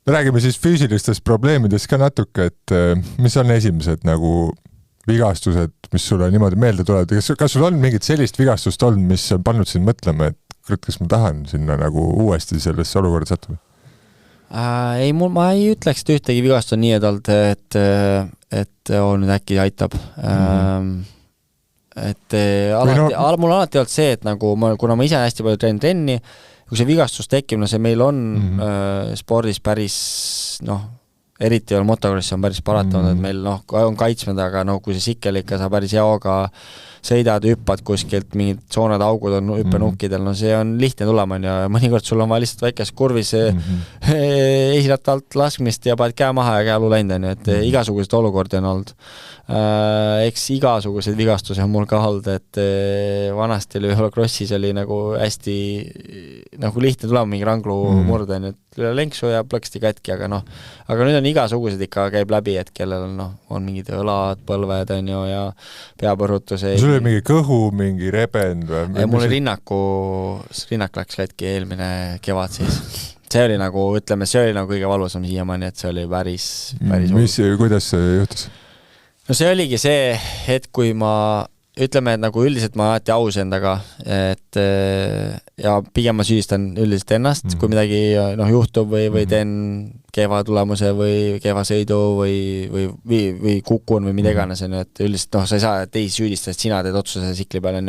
S1: me räägime siis füüsilistest probleemidest ka natuke, et mis on esimesed nagu vigastused, mis sulle niimoodi meelde tulevad, kas sul on mingit sellist vigastust olnud, mis on pannud sind mõtlema, et kurat, kas ma tahan sinna nagu uuesti sellesse olukorda sattuda?
S2: Ei, ma ei ütleks, et ühtegi vigastust on nii edalt, et nüüd äkki aitab. Et mul alati olnud see, et nagu kuna ma ise hästi palju teen trenni, kui see vigastus tekib, see meil on spordis päris, eriti on motokrossi on päris paratanud, et meil on kaitsmed, aga kui see sikkel ikka sa päris jaoga sõidad, hüppad kuskilt, mingid soonad augud on hüppenukkidel, see on lihtne tulema ja mõnikord sul on vaja lihtsalt väikes kurvis esiratta alt laskmist ja paned käe maha ja käelu läinud, et igasugused olukordi on olnud. Eks igasugused vigastusi on mul ka olnud, et vanasti oli krossis oli nagu hästi nagu lihtne tulema mingi ranglu murde, et üle lenksu ja plõksti kätki, aga nüüd on igasugused ikka käib läbi, et kellel on mingid õlad, põlved on ju ja peapõrutus
S1: sul oli mingi kõhu, mingi rebend või?
S2: Mul rinnak läks kätki eelmine kevad siis. See oli nagu, ütleme, see oli nagu kõige valusam siiamaani, et see oli päris
S1: kuidas see juhtus?
S2: No see oligi see, et kui ma ütleme, et nagu üldiselt ma alati aus endaga, et ja pigem ma süüdistan üldiselt ennast, kui midagi juhtub või teen kehva tulemuse või kehva sõidu või kukun või mida iganes, et üldiselt sa ei saa teisi süüdistada, et sina teed otsuse sikli peal,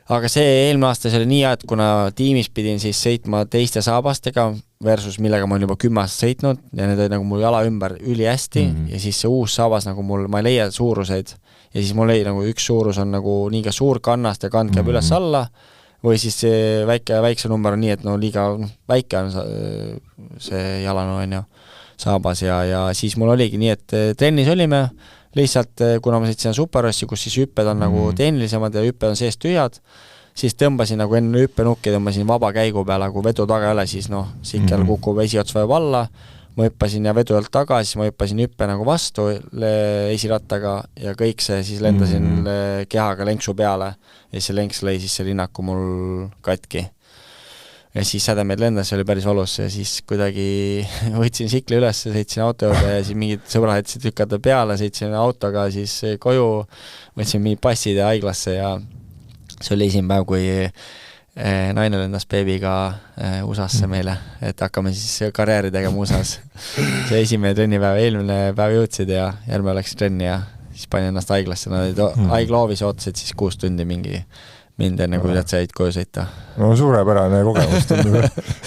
S2: aga see eelmine aasta see oli nii, et kuna tiimis pidin siis sõitma teiste saabastega, versus millega ma olen juba 10 aastat sõitnud ja need olid nagu mul jala ümber ülihästi ja siis see uus saabas nagu mul, ma ei leia suuruseid ja siis mul ei nagu üks suurus on nagu liiga suur kannast ja kand käib üles alla või siis see väikse number on nii, et no liiga väike on see jalanu on ju saabas ja siis mul oligi nii, et trennis olime lihtsalt, kuna ma sõitsin Superrossi, kus siis hüpped on nagu tehnilisemad ja hüpped on sees tühjad, siis tõmbasin nagu enne hüppenukki, tõmbasin vaba käigu peale, kui vedu taga ei ole, siis noh, sikkel kukub esiots vajub alla, ma hüppasin ja vedu jalt tagasi, siis ma hüppasin hüppe nagu vastu esirattaga ja kõik see siis lendasin kehaga lenksu peale ja see lenks lõi siis see linnaku mul katki. Ja siis sädemeid lendas, see oli päris valus ja siis kuidagi võtsin sikli üles, sõitsin auto juurde ja siis mingid sõbrad jätsid tükata peale, sõitsin autoga siis koju, võtsin mingid passid ja haiglasse ja see oli esimene päev, kui naine lendas beebiga USA-sse meile, et hakkame siis karjääri tegema USA-s. See esimene trennipäev, eelmine päev jõudsid ja järgmine läks trenni ja siis panin ennast haiglasse. Nad olid haigloovis ootasid siis 6 tundi mind enne, kui nad said koju sõita.
S1: No suurepärane kogemus tundub.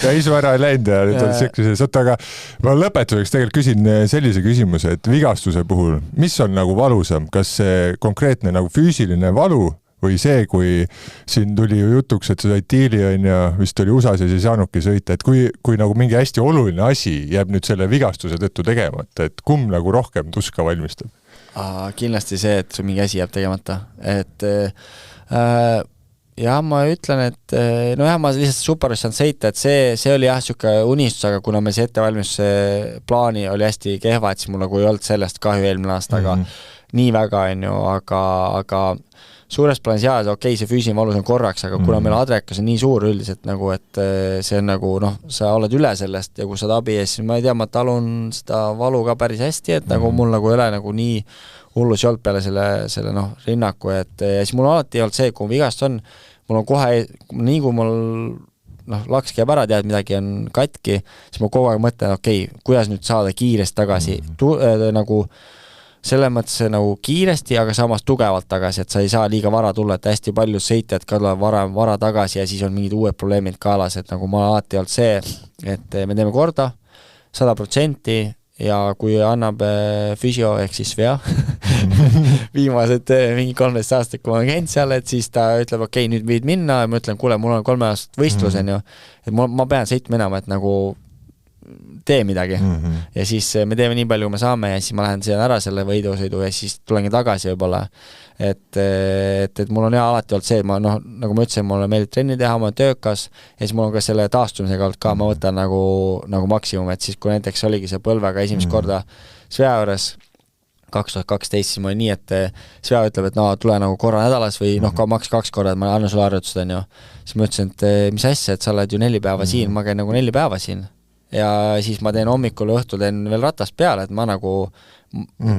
S1: Ja isu ära ei läinud ja nüüd on seklises. Aga ma lõpetuseks tegelikult küsin sellise küsimuse, et vigastuse puhul, mis on nagu valusam? Kas see konkreetne nagu füüsiline valu või see, kui siin tuli ju jutuks, et sa said tiili on ja vist oli USA-s ja siis saanudki sõita, et kui nagu mingi hästi oluline asi jääb nüüd selle vigastuse tõttu tegemata, et kumb nagu rohkem tuska valmistab?
S2: Kindlasti see, et mingi asi jääb tegemata. Et jah, ma ütlen, et nojah, ma lihtsalt Superrossi saan sõita, et see oli jah siuke unistus, aga kuna meil see ettevalmistuse plaani oli hästi kehva, et siis mul nagu ei olnud sellest kahju eelmine aasta, aga nii väga on ju, aga suures plaanis jah, okei, see füüsiline valus on korraks, aga kuna meil adrekas on nii suur üldiselt nagu, et see on nagu, noh, sa oled üle sellest ja kui saad abi ees, siis ma ei tea, ma talun seda valu ka päris hästi, et nagu mul nagu ei ole nagu nii hullus jolt peale selle noh, rinnaku, et ja siis mul alati ei olnud see, kui vigast on, mul on kohe, nii kui mul noh, laks käib ära, tead, midagi on katki, siis ma kogu aeg mõtlen, okei, kuidas nüüd saada kiiresti tagasi, nagu selle mõttes nagu kiiresti, aga samas tugevalt tagasi, et sa ei saa liiga vara tulla, et hästi palju sõitjad ka tuleb vara tagasi ja siis on mingid uued probleemid kaalas, et nagu ma alati olnud see, et me teeme korda 100% ja kui annab füsio ehk siis vea viimased mingi 13 aastat, kui ma käinud seal, et siis ta ütleb, okei, nüüd võid minna ja ma ütlen, kuule, mul on 3 aastat võistlus, on ju, et ma pean sõitma enam, et nagu tee midagi ja siis me teeme nii palju, kui me saame ja siis ma lähen siia ära selle võidusõidu ja siis tulengi tagasi võib-olla, et mul on hea alati olnud see, et ma noh, nagu ma ütlesin, mulle meeldib trenni teha, ma olen töökas ja siis mul on ka selle taastumisega olnud ka, ma võtan nagu maksimum, et siis kui näiteks oligi see põlvega esimest korda Svea juures 2012, siis ma olin nii, et Svea ütleb, et no tule nagu korra nädalas või noh, maks 2 korda, et ma annan sulle harjutused, on ju. Siis ma ütlesin, et mis asja, et sa oled ju 4 päeva siin, ma käin nagu 4 päeva siin. Ja siis ma teen hommikul õhtul teen veel ratast peale, et ma nagu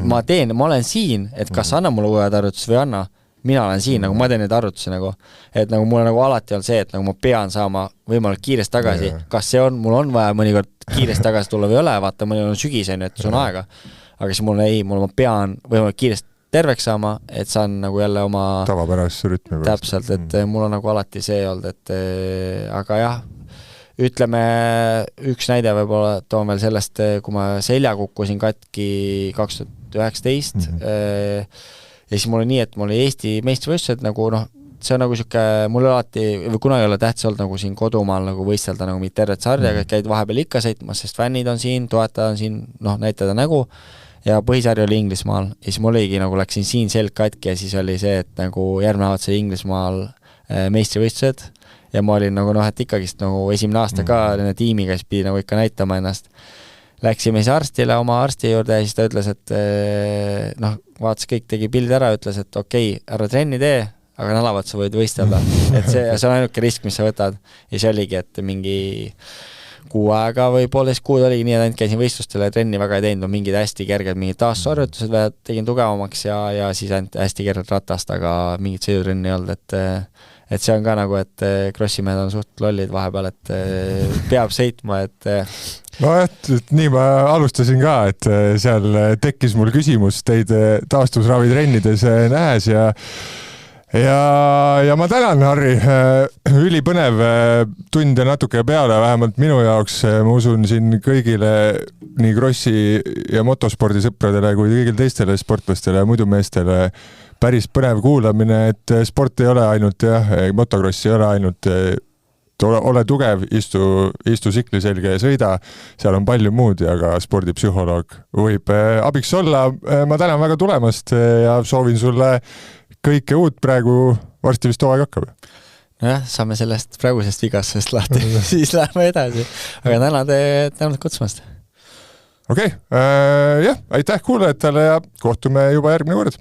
S2: ma olen siin, et kas anna mulle uued arvutusi või anna, mina olen siin, nagu ma teen neid arvutusi nagu, et nagu mulle nagu alati on see, et nagu ma pean saama võimalik kiiresti tagasi, kas see on, mul on vaja mõnikord kiiresti tagasi tulla või ole, vaata, mõni on sügisen, et see on aega, aga siis mul ma pean võimalik kiiresti terveks saama, et saan nagu jälle oma
S1: tavapärast rütmi
S2: täpselt, et mul on nagu alati see olnud, et aga jah, ütleme, üks näide võib-olla toon veel sellest, kui ma selja kukkusin katki 2019 ja siis mul oli nii, et mul oli Eesti meistrivõistlused nagu noh, see on nagu siuke, mul alati või kunagi ei ole tähtis olnud nagu siin kodumaal nagu võistelda nagu mitte tervet sarja, aga käid vahepeal ikka sõitmas, sest fännid on siin, toetajad on siin, noh, näitada nägu ja põhisarja oli Inglismaal ja siis mul oligi nagu läksin siin selg katki ja siis oli see, et nagu järgmine aasta oli Inglismaal meistrivõistlused ja ma olin nagu noh, et ikkagist nagu esimene aasta ka nende tiimiga, siis pidi nagu ikka näitama ennast. Läksime siis arstile, oma arsti juurde ja siis ta ütles, et noh, vaatas kõik, tegi pildi ära, ütles, et okei, ära trenni tee, aga nälavat sa võid võistelda. Et see on ainuke risk, mis sa võtad. Ja see oligi, et mingi 6 aega või 1,5 kuud oligi nii, et ainult käisin võistlustele ja trenni väga ei teinud, mingid hästi kerged, mingid taassorjutused tegin tugevamaks ja siis ainult hästi kerged ratast, aga mingid sõidutrenni ei olnud, et see on ka nagu, et krossimehed on suht lollid vahepeal, et peab sõitma, et
S1: no et nii ma alustasin ka, et seal tekkis mul küsimus teid taastusravitrennides nähes ja ja ma tänan, Harri, ülipõnev tund ja natuke peale, vähemalt minu jaoks, ma usun siin kõigile nii krossi ja motospordisõpradele kui kõigile teistele sportlastele ja muidu meestele päris põnev kuulamine, et sport ei ole ainult motokross ei ole ainult ole tugev, istu sikli selge ja sõida, seal on palju muud ja ka spordipsühholoog võib abiks olla. Ma tänan väga tulemast ja soovin sulle kõike uut, praegu varsti vist hooaeg hakkab.
S2: Nojah, saame sellest praegusest vigasest lahti, siis läheme edasi. Aga tänan kutsumast.
S1: Okei, aitäh kuulajatele ja kohtume juba järgmine kord.